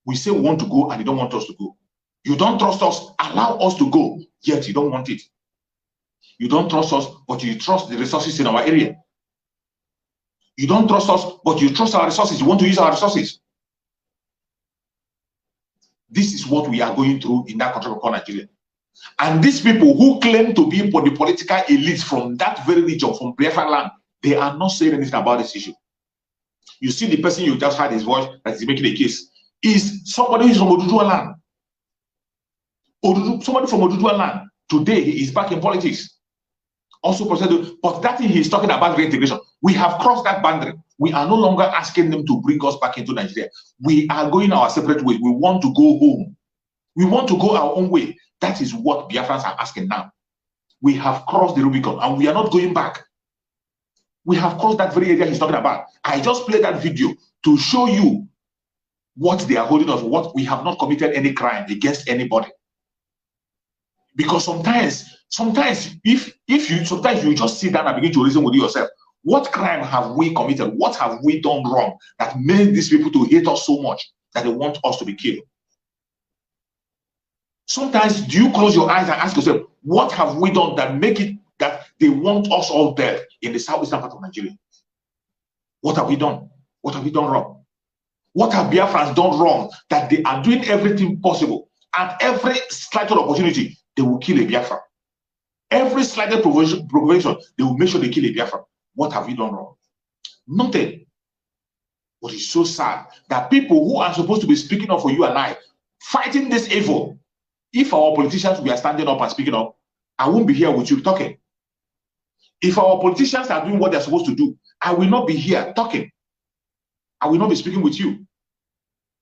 we say we want to go and you don't want us to go. You don't trust us, allow us to go, yet you don't want it. You don't trust us, but you trust the resources in our area. You don't trust us, but you trust our resources. You want to use our resources. This is what we are going through in that country called Nigeria. And these people who claim to be the political elites from that very region, from Biafra land, they are not saying anything about this issue. You see the person you just heard his voice that is making a case is somebody who is from Oduduwa land. Somebody from Oduduwa land, today he is back in politics. Also, but that thing he's talking about reintegration, we have crossed that boundary. We are no longer asking them to bring us back into Nigeria. We are going our separate ways. We want to go home. We want to go our own way. That is what Biafrans are asking now. We have crossed the Rubicon and we are not going back. We have crossed that very area he's talking about. I just played that video to show you what they are holding us, what we have not committed any crime against anybody. Because sometimes if you just sit down and begin to reason with yourself, what crime have we committed? What have we done wrong that made these people to hate us so much that they want us to be killed? Sometimes do you close your eyes and ask yourself, what have we done that make it that they want us all dead in the southeastern part of Nigeria? What have we done? What have we done wrong? What have Biafrans done wrong that they are doing everything possible? At every slight opportunity, they will kill a Biafra. Every slight provocation, they will make sure they kill a Biafra. What have we done wrong? Nothing. But it's so sad that people who are supposed to be speaking up for you and I, fighting this evil, if our politicians were standing up and speaking up, I won't be here with you talking. If our politicians are doing what they're supposed to do, I will not be here talking. I will not be speaking with you.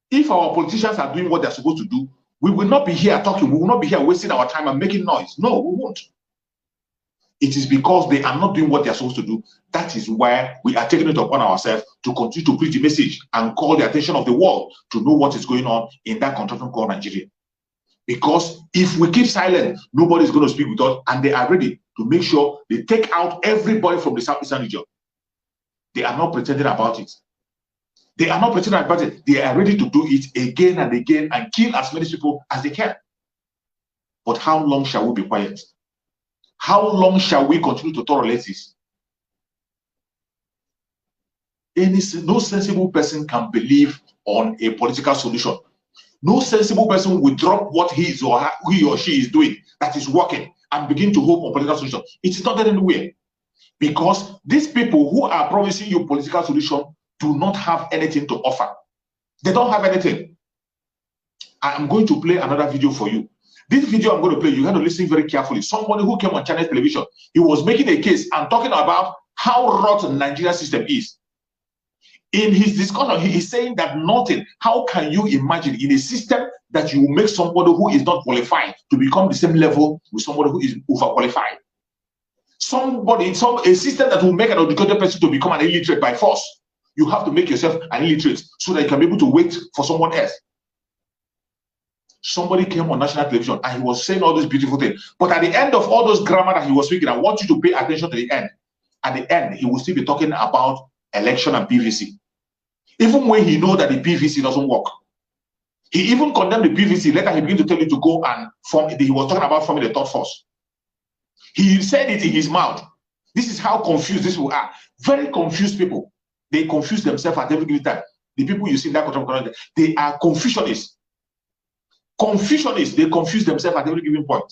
If our politicians are doing what they're supposed to do, we will not be here talking. We will not be here wasting our time and making noise. No, we won't. It is because they are not doing what they are supposed to do. That is why we are taking it upon ourselves to continue to preach the message and call the attention of the world to know what is going on in that contraction called Nigeria. Because if we keep silent, nobody is going to speak with us, and they are ready to make sure they take out everybody from the southeastern region. They are not pretending about it. They are not pretending about it. They are ready to do it again and again and kill as many people as they can. But how long shall we be quiet? How long shall we continue to tolerate this? No sensible person can believe on a political solution. No sensible person will drop what he or she is doing that is working and begin to hope on political solution. It is not getting anywhere. Because these people who are promising you political solution do not have anything to offer. They don't have anything. I am going to play another video for you. This video I'm going to play, you have to listen very carefully. Somebody who came on Channel Television, he was making a case and talking about how rotten the Nigerian system is. In his discussion, he is saying that nothing, how can you imagine in a system that you make somebody who is not qualified to become the same level with somebody who is overqualified? A system that will make an educated person to become an illiterate by force. You have to make yourself an illiterate so that you can be able to wait for someone else. Somebody came on national television and he was saying all these beautiful things. But at the end of all those grammar that he was speaking, I want you to pay attention to the end. At the end, he will still be talking about election and PVC. Even when he knows that the PVC doesn't work. He even condemned the PVC. Later, he began to tell you to go and form. He was talking about forming the third force. He said it in his mouth. This is how confused these people are. Very confused people. They confuse themselves at every given time. The people you see in that country, they are Confucianists. Confucianists, they confuse themselves at every given point.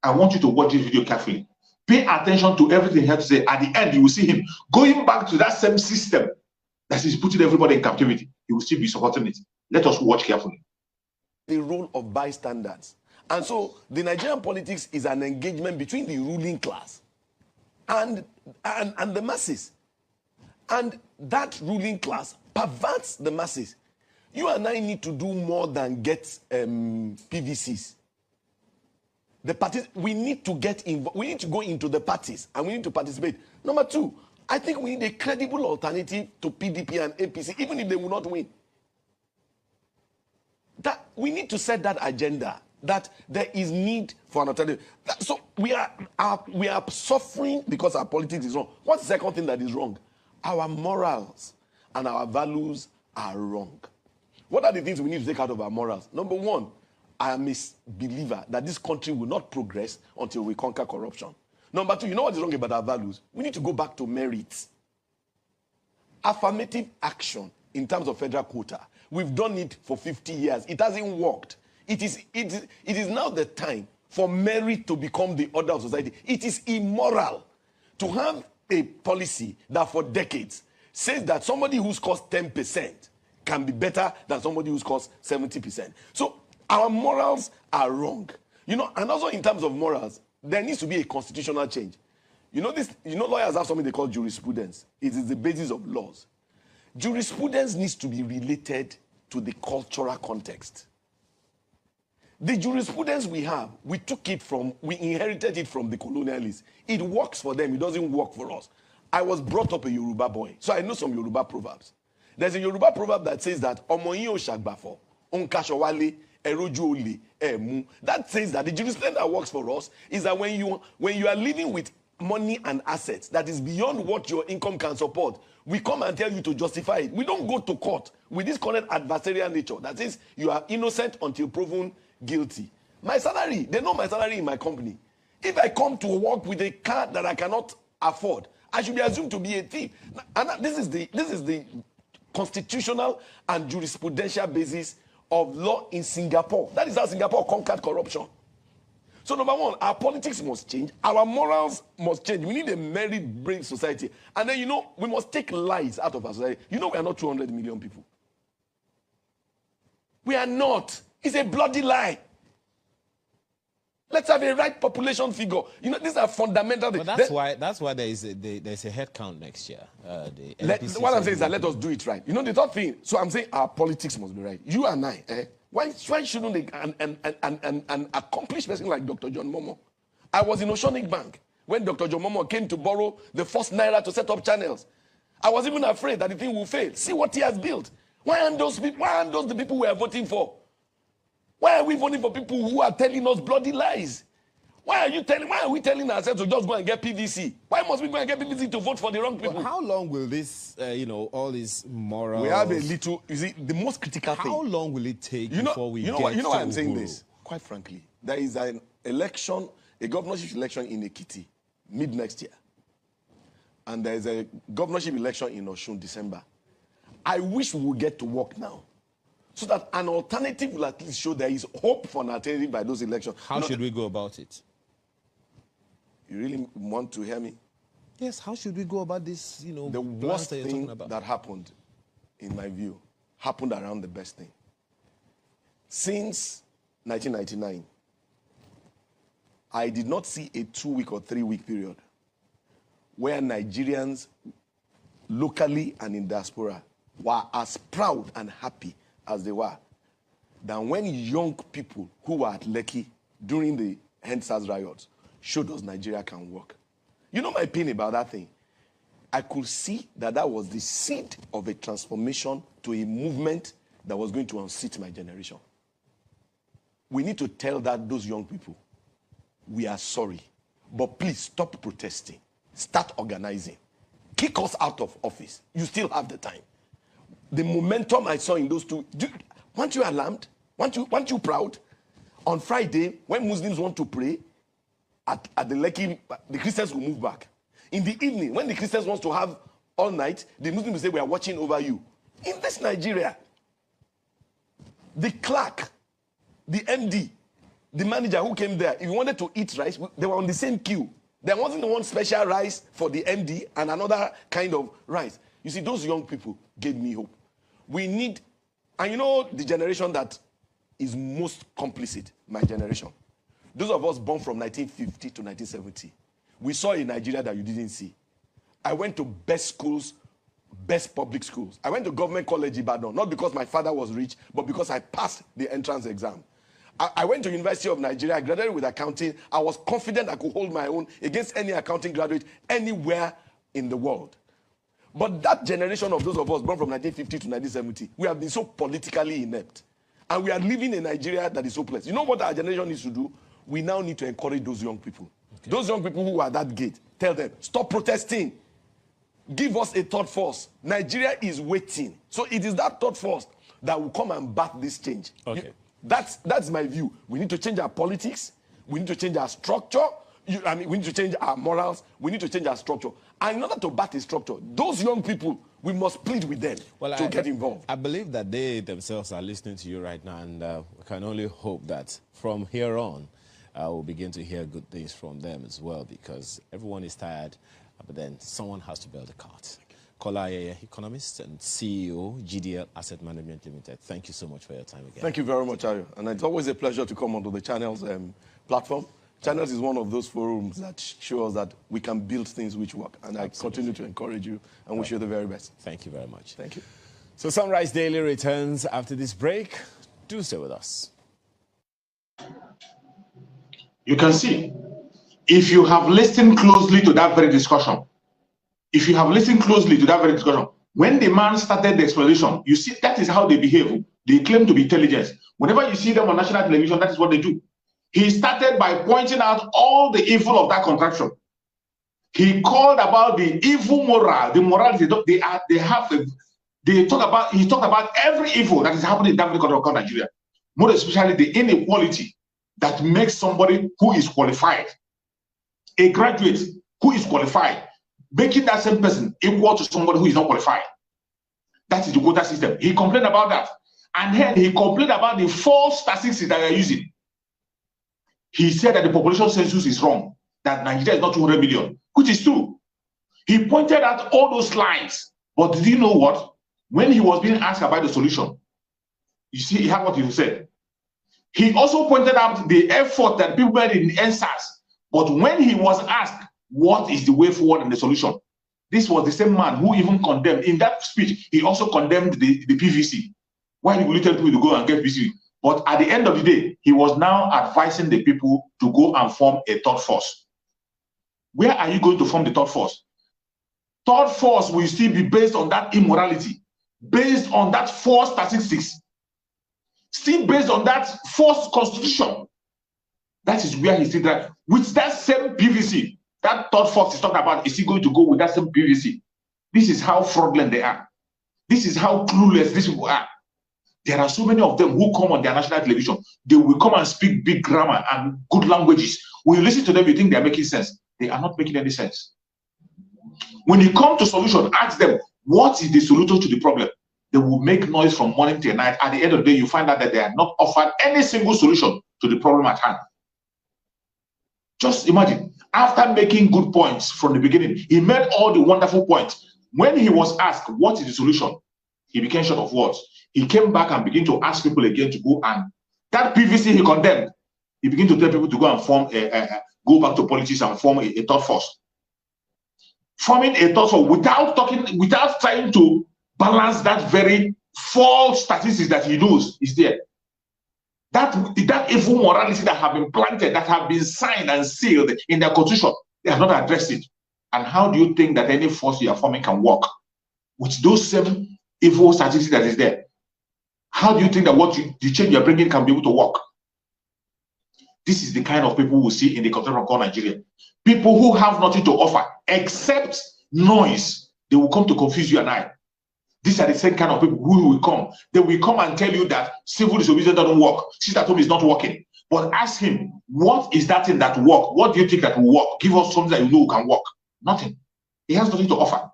I want you to watch this video carefully. Pay attention to everything he had to say. At the end, you will see him going back to that same system that is putting everybody in captivity. He will still be supporting it. Let us watch carefully. The role of bystanders. And so the Nigerian politics is an engagement between the ruling class and the masses. And that ruling class perverts the masses. You and I need to do more than get PVCs. The parties, we need to get involved. We need to go into the parties and we need to participate. Number two, I think we need a credible alternative to PDP and APC, even if they will not win. That we need to set that agenda, that there is need for an alternative. So we are suffering because our politics is wrong. What's the second thing that is wrong? Our morals and our values are wrong. What are the things we need to take out of our morals? Number one, I am a believer that this country will not progress until we conquer corruption. Number two, you know what is wrong about our values? We need to go back to merit. Affirmative action in terms of federal quota. We've done it for 50 years. It hasn't worked. It is now the time for merit to become the order of society. It is immoral to have a policy that for decades says that somebody who scores 10% can be better than somebody who scores 70%. So Our morals are wrong. You know, and also in terms of morals, there needs to be a constitutional change. You know, lawyers have something they call jurisprudence. It is the basis of laws. Jurisprudence needs to be related to the cultural context. The jurisprudence we have, we inherited it from the colonialists. It works for them, it doesn't work for us. I was brought up a Yoruba boy, so I know some Yoruba proverbs. There's a Yoruba proverb that says that Omo yin o shagbafo, onkashowale, eroju ole, emu. That says that the jurisprudence that works for us is that when you are living with money and assets that is beyond what your income can support, we come and tell you to justify it. We don't go to court with this current adversarial nature that says you are innocent until proven guilty. My salary, they know my salary in my company. If I come to work with a car that I cannot afford, I should be assumed to be a thief. And this is the constitutional and jurisprudential basis of law in Singapore. That is how Singapore conquered corruption. So number one, our politics must change. Our morals must change. We need a merit-based society. And then, you know, we must take lies out of our society. You know, we are not 200 million people. We are not. It's a bloody lie. Let's have a right population figure. You know, these are fundamental things. But that's why there's a head count next year. What I'm saying is that let us do it right. You know, the third thing, so I'm saying our politics must be right. You and I, why shouldn't an accomplished person like Dr. John Momoh? I was in Oceanic Bank when Dr. John Momoh came to borrow the first naira to set up channels. I was even afraid that the thing will fail. See what he has built. Why aren't those the people we are voting for? Why are we voting for people who are telling us bloody lies? Why are we telling ourselves to just go and get PVC? Why must we go and get PVC to vote for the wrong people? Well, how long will this, all these morals... We have a little, you see, the most critical thing... How long will it take before we get to... You know why I'm saying this? Quite frankly, there is an election, a governorship election in Ekiti, mid-next year. And there is a governorship election in Osun, December. I wish we would get to work now, so that an alternative will at least show there is hope for an alternative by those elections. How should we go about it? You really want to hear me? Yes, how should we go about this, the worst thing that happened, in my view, happened around the best thing. Since 1999, I did not see a 2-week or 3-week period where Nigerians, locally and in diaspora, were as proud and happy as they were than when young people who were at Lekki during the EndSARS riots showed us Nigeria can work. You know my pain about that thing? I could see that was the seed of a transformation to a movement that was going to unseat my generation. We need to tell those young people, we are sorry, but please stop protesting. Start organizing. Kick us out of office. You still have the time. The momentum I saw in those two, weren't you alarmed? Weren't you proud? On Friday, when Muslims want to pray, at the Lekki, the Christians will move back. In the evening, when the Christians want to have all night, the Muslims will say, we are watching over you. In this Nigeria, the clerk, the MD, the manager who came there, if you wanted to eat rice, they were on the same queue. There wasn't one special rice for the MD and another kind of rice. You see, those young people gave me hope. We need, and you know the generation that is most complicit, my generation. Those of us born from 1950 to 1970, we saw a Nigeria that you didn't see. I went to best schools, best public schools. I went to Government College Ibadan, not because my father was rich, but because I passed the entrance exam. I went to University of Nigeria, I graduated with accounting. I was confident I could hold my own against any accounting graduate anywhere in the world. But that generation of those of us born from 1950 to 1970, we have been so politically inept. And we are living in Nigeria that is hopeless. You know what our generation needs to do? We now need to encourage those young people. Okay. Those young people who are at that gate, tell them, stop protesting. Give us a third force. Nigeria is waiting. So it is that third force that will come and back this change. Okay. That's my view. We need to change our politics. We need to change our structure. We need to change our morals. We need to change our structure. And in order to back the structure, those young people, we must plead with them to get involved. I believe that they themselves are listening to you right now, and we can only hope that from here on, we'll begin to hear good things from them as well, because everyone is tired, but then someone has to build the cart. Kola Ayeye, economist and CEO, GDL Asset Management Limited. Thank you so much for your time again. Thank you very much, Ayo. And it's always a pleasure to come onto the Channels platform. Channels is one of those forums that show us that we can build things which work. And I continue to encourage you and wish you the very best. Thank you very much. Thank you. So Sunrise Daily returns after this break. Do stay with us. You can see, if you have listened closely to that very discussion, when the man started the explanation, you see that is how they behave. They claim to be intelligent. Whenever you see them on national television, that is what they do. He started by pointing out all the evil of that contraction. He called about the evil moral, the morality. He talked about every evil that is happening in that country called Nigeria. More especially the inequality that makes somebody who is qualified, a graduate who is qualified, making that same person equal to somebody who is not qualified. That is the quota system. He complained about that. And then he complained about the false statistics that they are using. He said that the population census is wrong, that Nigeria is not 200 million, which is true. He pointed out all those lines. But did you know what? When he was being asked about the solution, you see, he had what he said. He also pointed out the effort that people made in NSAS. But when he was asked, what is the way forward in the solution? This was the same man who even condemned, in that speech, he also condemned the PVC. Why did we tell people to go and get PVC? But at the end of the day, he was now advising the people to go and form a third force. Where are you going to form the third force? Third force will still be based on that immorality, based on that false statistics, still based on that false constitution. That is where he still that. With that same PVC, that third force is talking about, is he going to go with that same PVC? This is how fraudulent they are. This is how clueless these people are. There are so many of them who come on their national television. They will come and speak big grammar and good languages. When you listen to them, you think they are making sense. They are not making any sense. When you come to solution, ask them, what is the solution to the problem? They will make noise from morning till night. At the end of the day, you find out that they are not offered any single solution to the problem at hand. Just imagine, after making good points from the beginning, he made all the wonderful points. When he was asked, what is the solution? He became short of words. He came back and began to ask people again to go, and that PVC he condemned. He began to tell people to go and form go back to politics and form a third force. Forming a third force without trying to balance that very false statistics that he knows is there. That evil morality that have been planted, that have been signed and sealed in their constitution, they have not addressed it. And how do you think that any force you are forming can work with those same evil statistics that is there? How do you think that the change you're bringing can be able to work? This is the kind of people we see in the country called Nigeria. People who have nothing to offer except noise. They will come to confuse you and I. These are the same kind of people who will come. They will come and tell you that civil disobedience doesn't work. Sit at home is not working. But ask him, what is that thing that will work? What do you think that will work? Give us something that you know can work. Nothing. He has nothing to offer.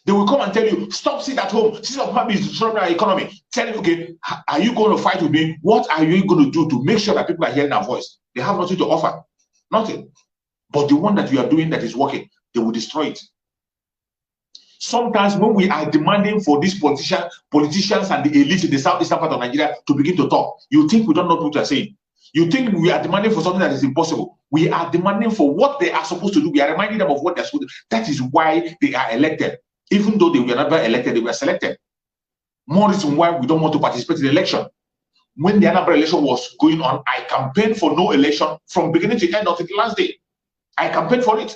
They will come and tell you, stop sitting at home. Sit at home is destroying our economy. Tell you, okay, are you going to fight with me? What are you going to do to make sure that people are hearing our voice? They have nothing to offer. Nothing. But the one that you are doing that is working, they will destroy it. Sometimes when we are demanding for these politicians and the elite in the southeastern part of Nigeria to begin to talk, you think we don't know what they are saying. You think we are demanding for something that is impossible. We are demanding for what they are supposed to do. We are reminding them of what they are supposed to do. That is why they are elected. Even though they were never elected, they were selected. More reason why we don't want to participate in the election. When the Anambra election was going on, I campaigned for no election from beginning to end until the last day. I campaigned for it.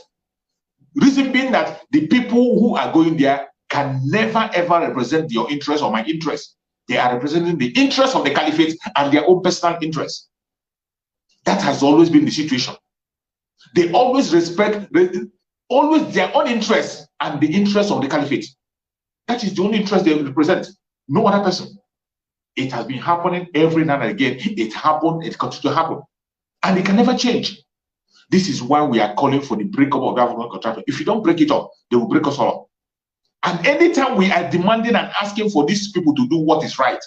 Reason being that the people who are going there can never ever represent your interest or my interest. They are representing the interest of the caliphate and their own personal interest. That has always been the situation. They always respect always their own interest and the interest of the caliphate. That is the only interest they represent. No other person. It has been happening every now and again. It happened, it continues to happen. And it can never change. This is why we are calling for the breakup of government contract. If you don't break it up, they will break us all up. And anytime we are demanding and asking for these people to do what is right,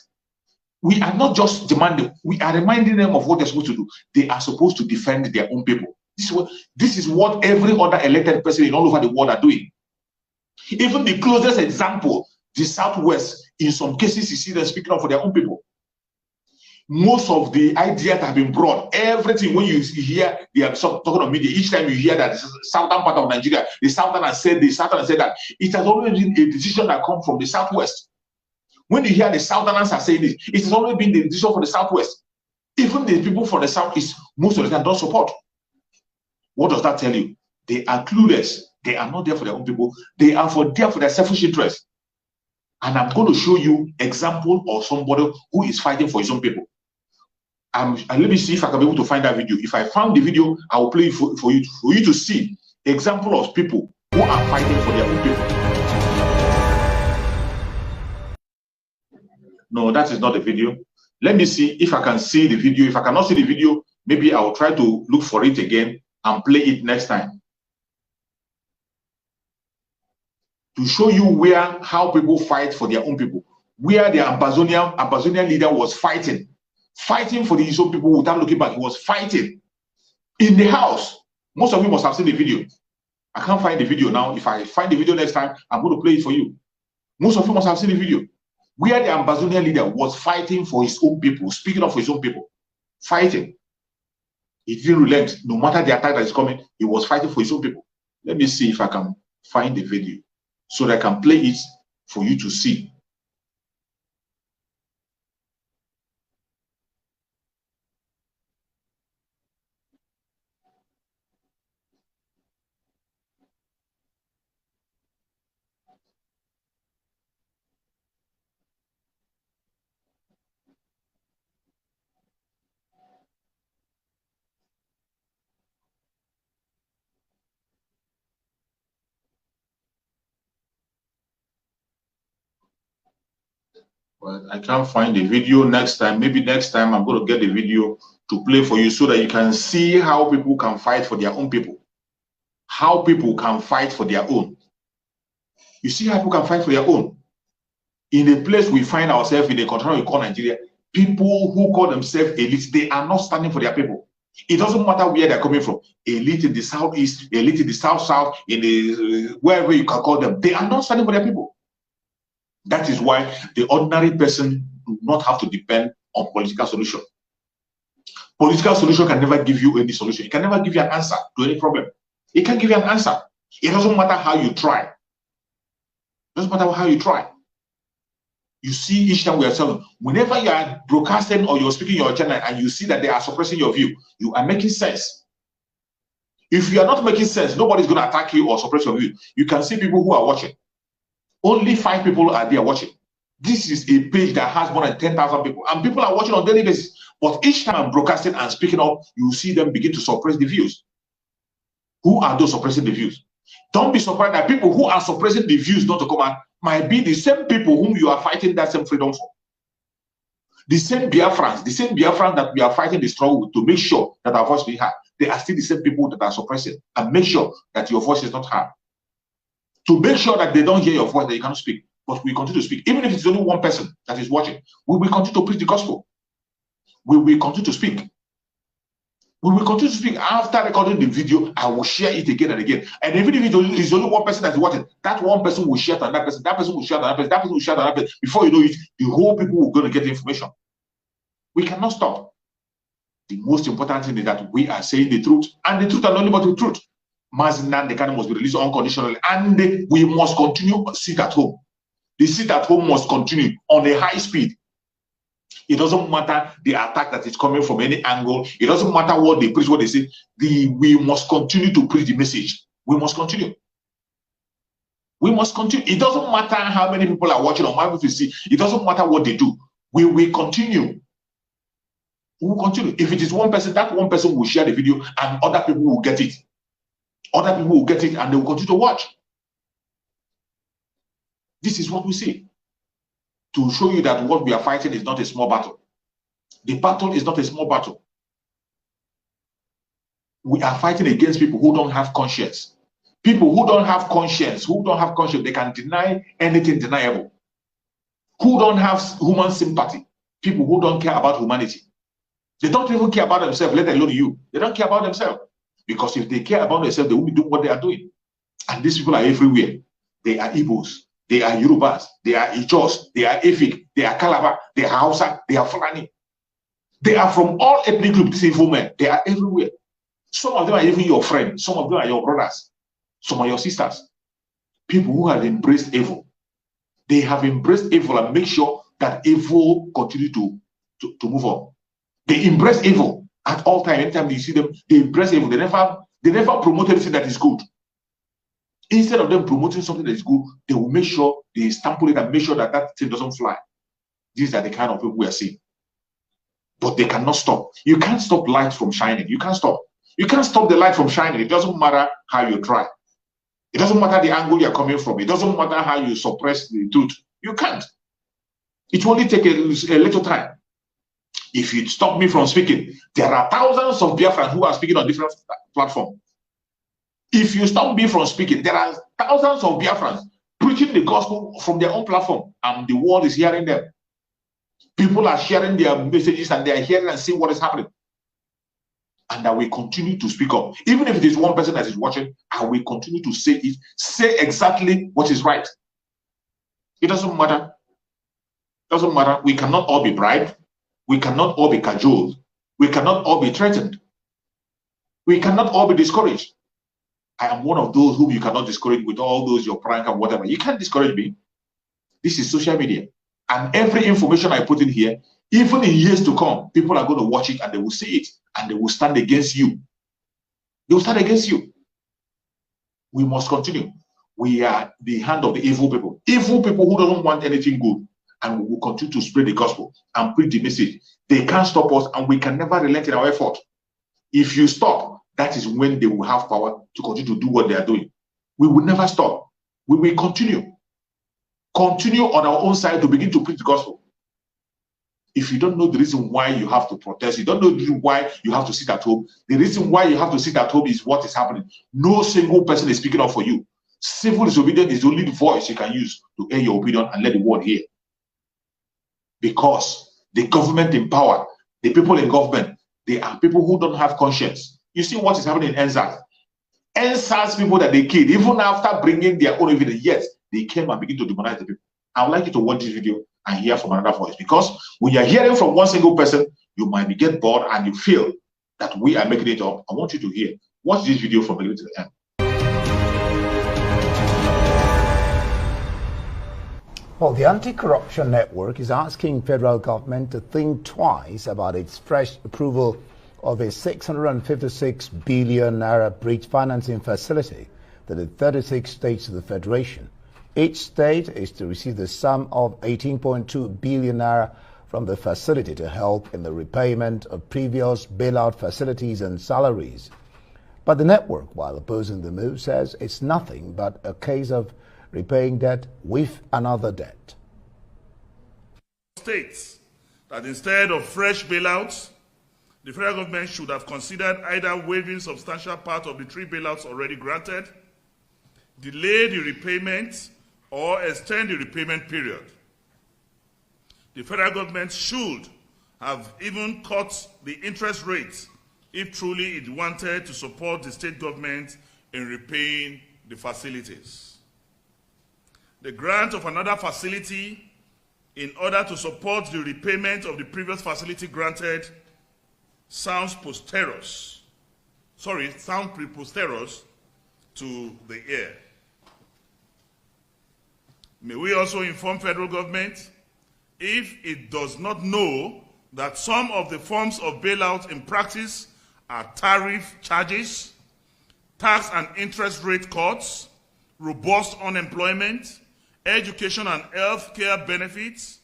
we are not just demanding, we are reminding them of what they're supposed to do. They are supposed to defend their own people. This is what every other elected person in all over the world are doing. Even the closest example, the Southwest, in some cases, you see them speaking up for their own people. Most of the ideas have been brought. Everything, when you hear they are talking on media, each time you hear that the southern part of Nigeria, the southern has said this, southern has said that, it has always been a decision that comes from the Southwest. When you hear the southerners are saying this, it has always been the decision for the Southwest. Even the people from the Southeast, most of the time don't support. What does that tell you? They are clueless. They are not there for their own people. They are there for their selfish interest. And I'm going to show you example of somebody who is fighting for his own people. And let me see if I can be able to find that video. If I found the video, I will play it for you to see example of people who are fighting for their own people. No, that is not the video. Let me see if I can see the video. If I cannot see the video, maybe I will try to look for it again and play it next time. To show you how people fight for their own people. Where the Ambazonian leader was fighting for his own people without looking back. He was fighting in the house. Most of you must have seen the video. I can't find the video now. If I find the video next time, I'm going to play it for you. Most of you must have seen the video. Where the Ambazonian leader was fighting for his own people, speaking up for his own people. Fighting. He didn't relent. No matter the attack that is coming, he was fighting for his own people. Let me see if I can find the video so that I can play it for you to see. But I can't find the video next time. Maybe next time I'm going to get the video to play for you so that you can see how people can fight for their own people. How people can fight for their own. You see how people can fight for their own. In a place we find ourselves in a country we call Nigeria, people who call themselves elite, they are not standing for their people. It doesn't matter where they're coming from. Elite in the southeast, elite in the south, in the wherever you can call them, they are not standing for their people. That is why the ordinary person do not have to depend on political solution. Political solution can never give you any solution. It can never give you an answer to any problem. It can't give you an answer. It doesn't matter how you try. It doesn't matter how you try. You see, each time we are telling, whenever you are broadcasting or you're speaking your channel and you see that they are suppressing your view, you are making sense. If you are not making sense, nobody's going to attack you or suppress your view. You can see people who are watching. Only 5 people are there watching. This is a page that has more than 10,000 people, and people are watching on daily basis. But each time I'm broadcasting and speaking up, you see them begin to suppress the views. Who are those suppressing the views? Don't be surprised that people who are suppressing the views not to come out might be the same people whom you are fighting that same freedom for. The same Biafrans that we are fighting the struggle with to make sure that our voice be heard. They are still the same people that are suppressing and make sure that your voice is not heard. To make sure that they don't hear your voice, that you cannot speak. But we continue to speak. Even if it's only one person that is watching, we will continue to preach the gospel. We will continue to speak. We will continue to speak. After recording the video, I will share it again and again. And even if it is only one person that is watching, that one person will share to another person, that person will share to another person, that person will share to another person. Before you know it, the whole people will go to get the information. We cannot stop. The most important thing is that we are saying the truth, and the truth and only but the truth. Mazi Nnamdi Kanu must be released unconditionally, and we must continue to sit at home. The sit at home must continue on a high speed. It doesn't matter the attack that is coming from any angle. It doesn't matter what they preach, what they say. We must continue to preach the message. We must continue. We must continue. It doesn't matter how many people are watching or how many people see. It doesn't matter what they do. We will continue. We will continue. If it is one person, that one person will share the video and other people will get it. Other people will get it and they will continue to watch. This is what we see. To show you that what we are fighting is not a small battle. The battle is not a small battle. We are fighting against people who don't have conscience. People who don't have conscience, they can deny anything deniable. Who don't have human sympathy. People who don't care about humanity. They don't even care about themselves, let alone you. They don't care about themselves. Because if they care about themselves, they will be doing what they are doing. And these people are everywhere. they are Igbos, they are Yorubas, they are Ijos, they are Efik, they are Calabar, they are Hausa, they are Fulani. They are from all ethnic groups, these evil men. They are everywhere. Some of them are even your friends. Some of them are your brothers. Some are your sisters. People who have embraced evil. They have embraced evil and make sure that evil continue to move on. They embrace evil at all times. Anytime you see them, they embrace evil. They never promote anything that is good. Instead of them promoting something that is good, they will make sure they stample it and make sure that that thing doesn't fly. These are the kind of people we are seeing. But they cannot stop. You can't stop light from shining. You can't stop. You can't stop the light from shining. It doesn't matter how you try. It doesn't matter the angle you're coming from. It doesn't matter how you suppress the truth. You can't. It will only take a little time. If you stop me from speaking, there are thousands of Biafrans who are speaking on different platforms. If you stop me from speaking, there are thousands of Biafrans preaching the gospel from their own platform, and the world is hearing them. People are sharing their messages and they are hearing and seeing what is happening. And I will continue to speak up. Even if it is one person that is watching, I will continue to say it, say exactly what is right. It doesn't matter. It doesn't matter. We cannot all be bribed. We cannot all be cajoled. We cannot all be threatened. We cannot all be discouraged. I am one of those whom you cannot discourage with all those your prank and whatever. You can't discourage me. This is social media. And every information I put in here, even in years to come, people are going to watch it and they will see it and they will stand against you. They will stand against you. We must continue. We are the hand of the evil people. Evil people who don't want anything good. And we will continue to spread the gospel and preach the message. They can't stop us and we can never relent in our effort. If you stop, that is when they will have power to continue to do what they are doing. We will never stop. We will continue. Continue on our own side to begin to preach the gospel. If you don't know the reason why you have to protest, you don't know the reason why you have to sit at home, the reason why you have to sit at home is what is happening. No single person is speaking up for you. Civil disobedience is the only voice you can use to air your opinion and let the world hear. Because the government in power, the people in government, they are people who don't have conscience. You see what is happening in NSAS. NSAS people that they killed, even after bringing their own evidence, yes, they came and begin to demonize the people. I would like you to watch this video and hear from another voice, because when you're hearing from one single person, you might get bored and you feel that we are making it up. I want you to hear. Watch this video from the beginning to the end. Well, the Anti-Corruption Network is asking federal government to think twice about its fresh approval of a 656 billion naira bridge financing facility to the 36 states of the Federation. Each state is to receive the sum of 18.2 billion naira from the facility to help in the repayment of previous bailout facilities and salaries. But the network, while opposing the move, says it's nothing but a case of repaying debt with another debt. States that instead of fresh bailouts, the federal government should have considered either waiving substantial part of the 3 bailouts already granted, delay the repayment, or extend the repayment period. The federal government should have even cut the interest rate if truly it wanted to support the state government in repaying the facilities. The grant of another facility in order to support the repayment of the previous facility granted sounds preposterous to the ear. May we also inform federal government, if it does not know that some of the forms of bailout in practice are tariff charges, tax and interest rate cuts, robust unemployment, education and health care benefits,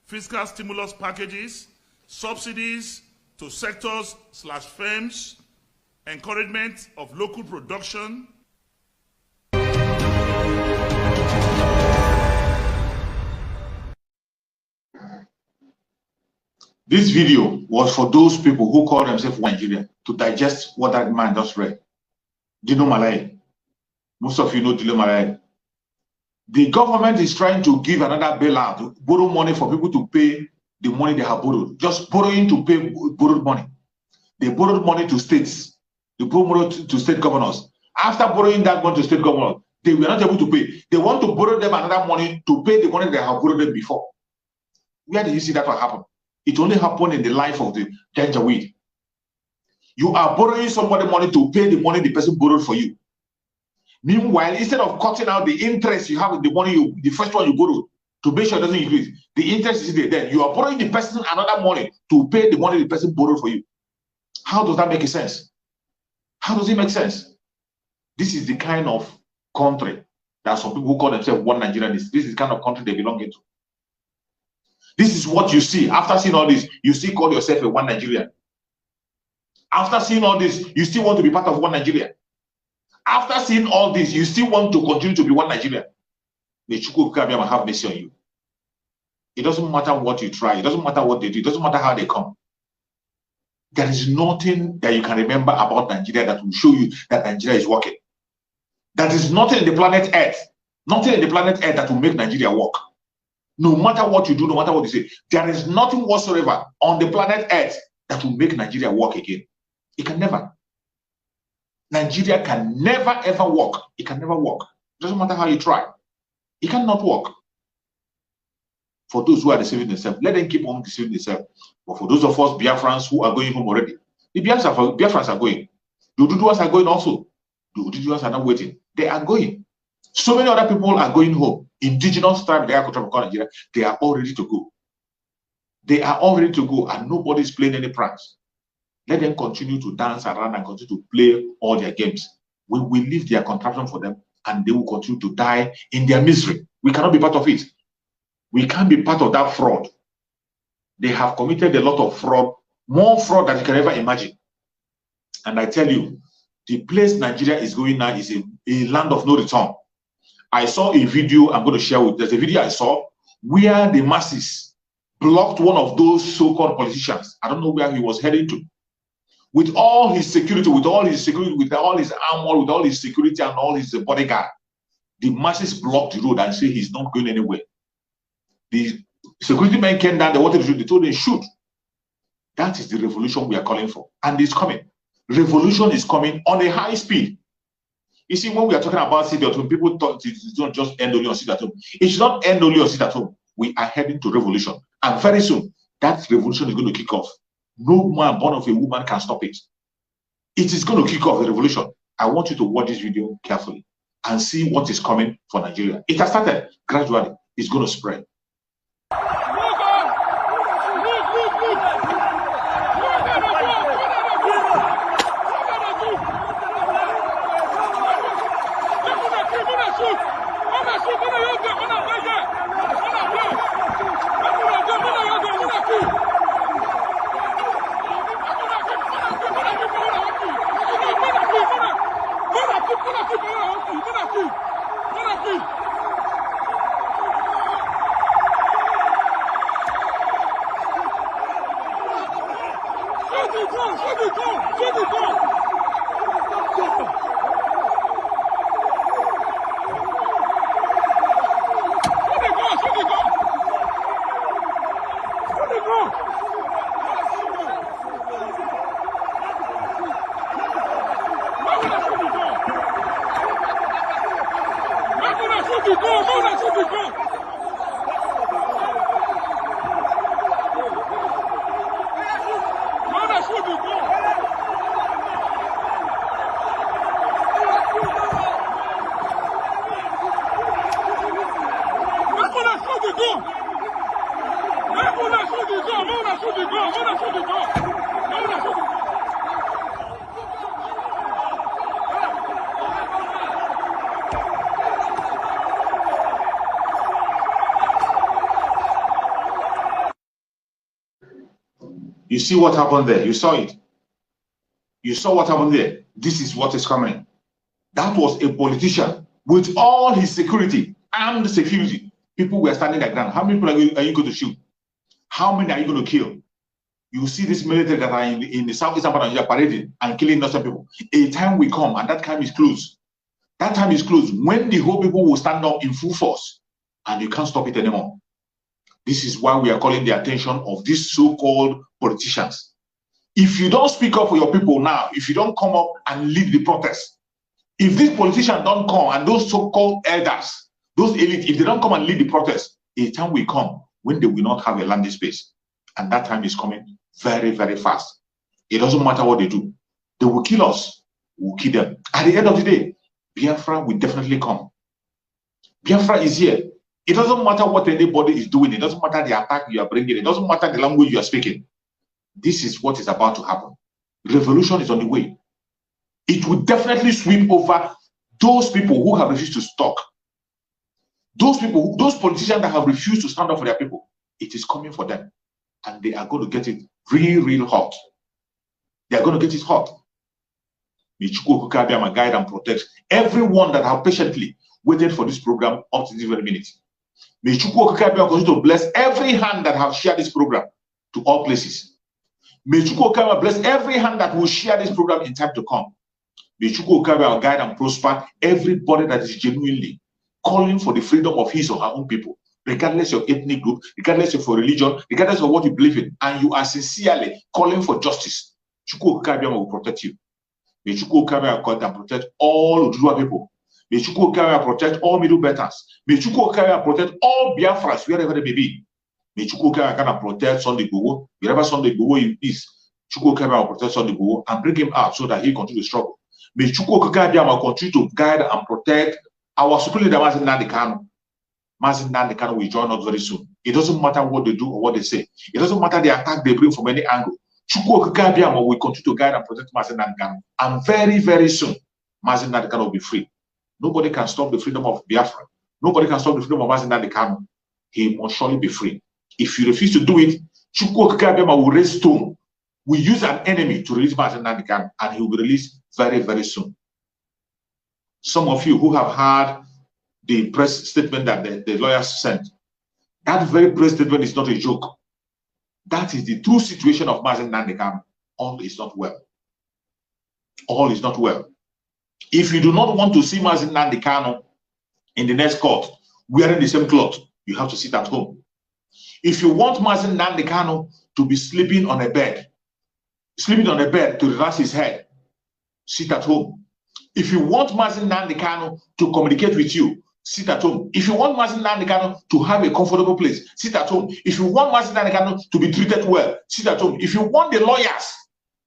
fiscal stimulus packages, subsidies to sectors/firms, encouragement of local production. This video was for those people who call themselves Nigerian to digest what that man just read. Dino Malay. Most of you know Dino Malay. The government is trying to give another bailout, borrow money for people to pay the money they have borrowed. Just borrowing to pay borrowed money. They borrowed money to states. They borrowed money to state governors. After borrowing that money to state governors, They were not able to pay. They want to borrow them another money to pay the money they have borrowed them before. Where did you see that will happen? It only happened in the life of the Janjaweed. You are borrowing somebody money to pay the money the person borrowed for you. Meanwhile, instead of cutting out the interest you have in the money, the first one you borrowed, to make sure it doesn't increase, the interest is there. Then you are borrowing the person another money to pay the money the person borrowed for you. How does that make sense? How does it make sense? This is the kind of country that some people who call themselves one Nigerian is. This is the kind of country they belong into. This is what you see. After seeing all this, you still call yourself a one Nigerian. After seeing all this, you still want to be part of one Nigeria. After seeing all this, you still want to continue to be one Nigeria. May Chukwu Kabiyama have mercy on you. It doesn't matter what you try. It doesn't matter what they do. It doesn't matter how they come. There is nothing that you can remember about Nigeria that will show you that Nigeria is working. There is nothing in the planet Earth, nothing in the planet Earth that will make Nigeria work. No matter what you do, no matter what you say, there is nothing whatsoever on the planet Earth that will make Nigeria work again. It can never. Nigeria can never ever work. It can never work. It doesn't matter how you try. It cannot work. For those who are deceiving themselves, let them keep on deceiving themselves. But for those of us Biafrans who are going home already, the Biafrans are going. The Oduduwas are going also. The Oduduwas are not waiting. They are going. So many other people are going home. Indigenous tribe, they are Nigeria. They are all ready to go. They are all ready to go, and nobody is playing any pranks. Let them continue to dance around and continue to play all their games. We will leave their contraption for them, and they will continue to die in their misery. We cannot be part of it. We can't be part of that fraud. They have committed a lot of fraud, more fraud than you can ever imagine. And I tell you, the place Nigeria is going now is a land of no return. I saw a video I'm going to share with you. There's a video I saw where the masses blocked one of those so-called politicians. I don't know where he was heading to. With all his security, with all his armor, with all his security and all his bodyguard, the masses blocked the road and say he's not going anywhere. The security men came down, they wanted to shoot, they told him, shoot. That is the revolution we are calling for. And it's coming. Revolution is coming on a high speed. You see, when we are talking about sit at home, people thought it's not just end only on sit at home. It should not end only on sit at home. We are heading to revolution. And very soon, that revolution is going to kick off. No man born of a woman can stop it. It is going to kick off a revolution. I want you to watch this video carefully and see what is coming for Nigeria. It has started gradually. It's going to spread. You see what happened there? You saw it. You saw what happened there. This is what is coming. That was a politician with all his security, armed security. People were standing their ground. How many people are you going to shoot? How many are you going to kill? You see this military that are in the southeastern part of Nigeria parading and killing innocent people. A time will come, and that time is close. That time is close when the whole people will stand up in full force, and you can't stop it anymore. This is why we are calling the attention of these so-called politicians. If you don't speak up for your people now, if you don't come up and lead the protest, If these politicians don't come and those so-called elders, those elites, if they don't come and lead the protest, a time will come when they will not have a landing space. And that time is coming very, very fast. It doesn't matter what they do. They will kill us. We will kill them. At the end of the day, Biafra will definitely come. Biafra is here. It doesn't matter what anybody is doing. It doesn't matter the attack you are bringing. It doesn't matter the language you are speaking. This is what is about to happen. Revolution is on the way. It will definitely sweep over those people who have refused to talk. Those people, those politicians that have refused to stand up for their people. It is coming for them. And they are going to get it real, real hot. They are going to get it hot. May Chukwu Okike guide and protect everyone that have patiently waited for this program up to this very minute. May Chukwu Okike continue to bless every hand that have shared this program to all places. May Chukwu Okike bless every hand that will share this program in time to come. May Chukwu Okike guide and prosper everybody that is genuinely calling for the freedom of his or her own people, regardless of ethnic group, regardless of your religion, regardless of what you believe in, and you are sincerely calling for justice. Chukwu Okike will protect you. May Chukwu Okike guide and protect all Oduduwa people. May Chukwu Okike protect all Middle Belters. May Chukwu Okike protect all Biafras, wherever they may be. May Chukwu Okike protect Sunday Igboho, wherever Sunday Igboho is. Chukwu Okike will protect Sunday Igboho and bring him out so that he continue to struggle. May Chukwu Okike continue to guide and protect our supreme leader, Mazi Nnamdi Kanu. Mazi Nnamdi Kanu will join us very soon. It doesn't matter what they do or what they say. It doesn't matter the attack they bring from any angle. Chukwu Okike will continue to guide and protect Mazi Nnamdi Kanu. And very, very soon, Mazi Nnamdi Kanu will be free. Nobody can stop the freedom of Biafra. Nobody can stop the freedom of Mazi Nnamdi Kanu. He must surely be free. If you refuse to do it, Chukwu Okike will raise stone. We use an enemy to release Mazi Nnamdi Kanu, and he will be released very, very soon. Some of you who have heard the press statement that the lawyers sent, that very press statement is not a joke. That is the true situation of Mazi Nnamdi Kanu. All is not well. All is not well. If you do not want to see Mazi Nnamdi Kanu in the next court wearing the same cloth, you have to sit at home. If you want Mazi Nnamdi Kanu to be sleeping on a bed to relax his head, sit at home. If you want Mazi Nnamdi Kanu to communicate with you, sit at home. If you want Mazi Nnamdi Kanu to have a comfortable place, sit at home. If you want Mazi Nnamdi Kanu to be treated well, sit at home. If you want the lawyers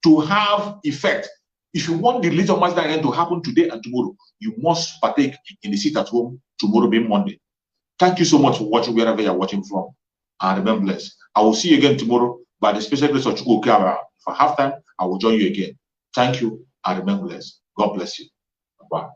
to have effect, if you want the release of Mazi Nnamdi Kanu to happen today and tomorrow, you must partake in the sit at home tomorrow being Monday. Thank you so much for watching wherever you are watching from, and remain blessed. I will see you again tomorrow by the special grace of Chukwu Okike. For halftime, I will join you again. Thank you and remain blessed. God bless you. Bye.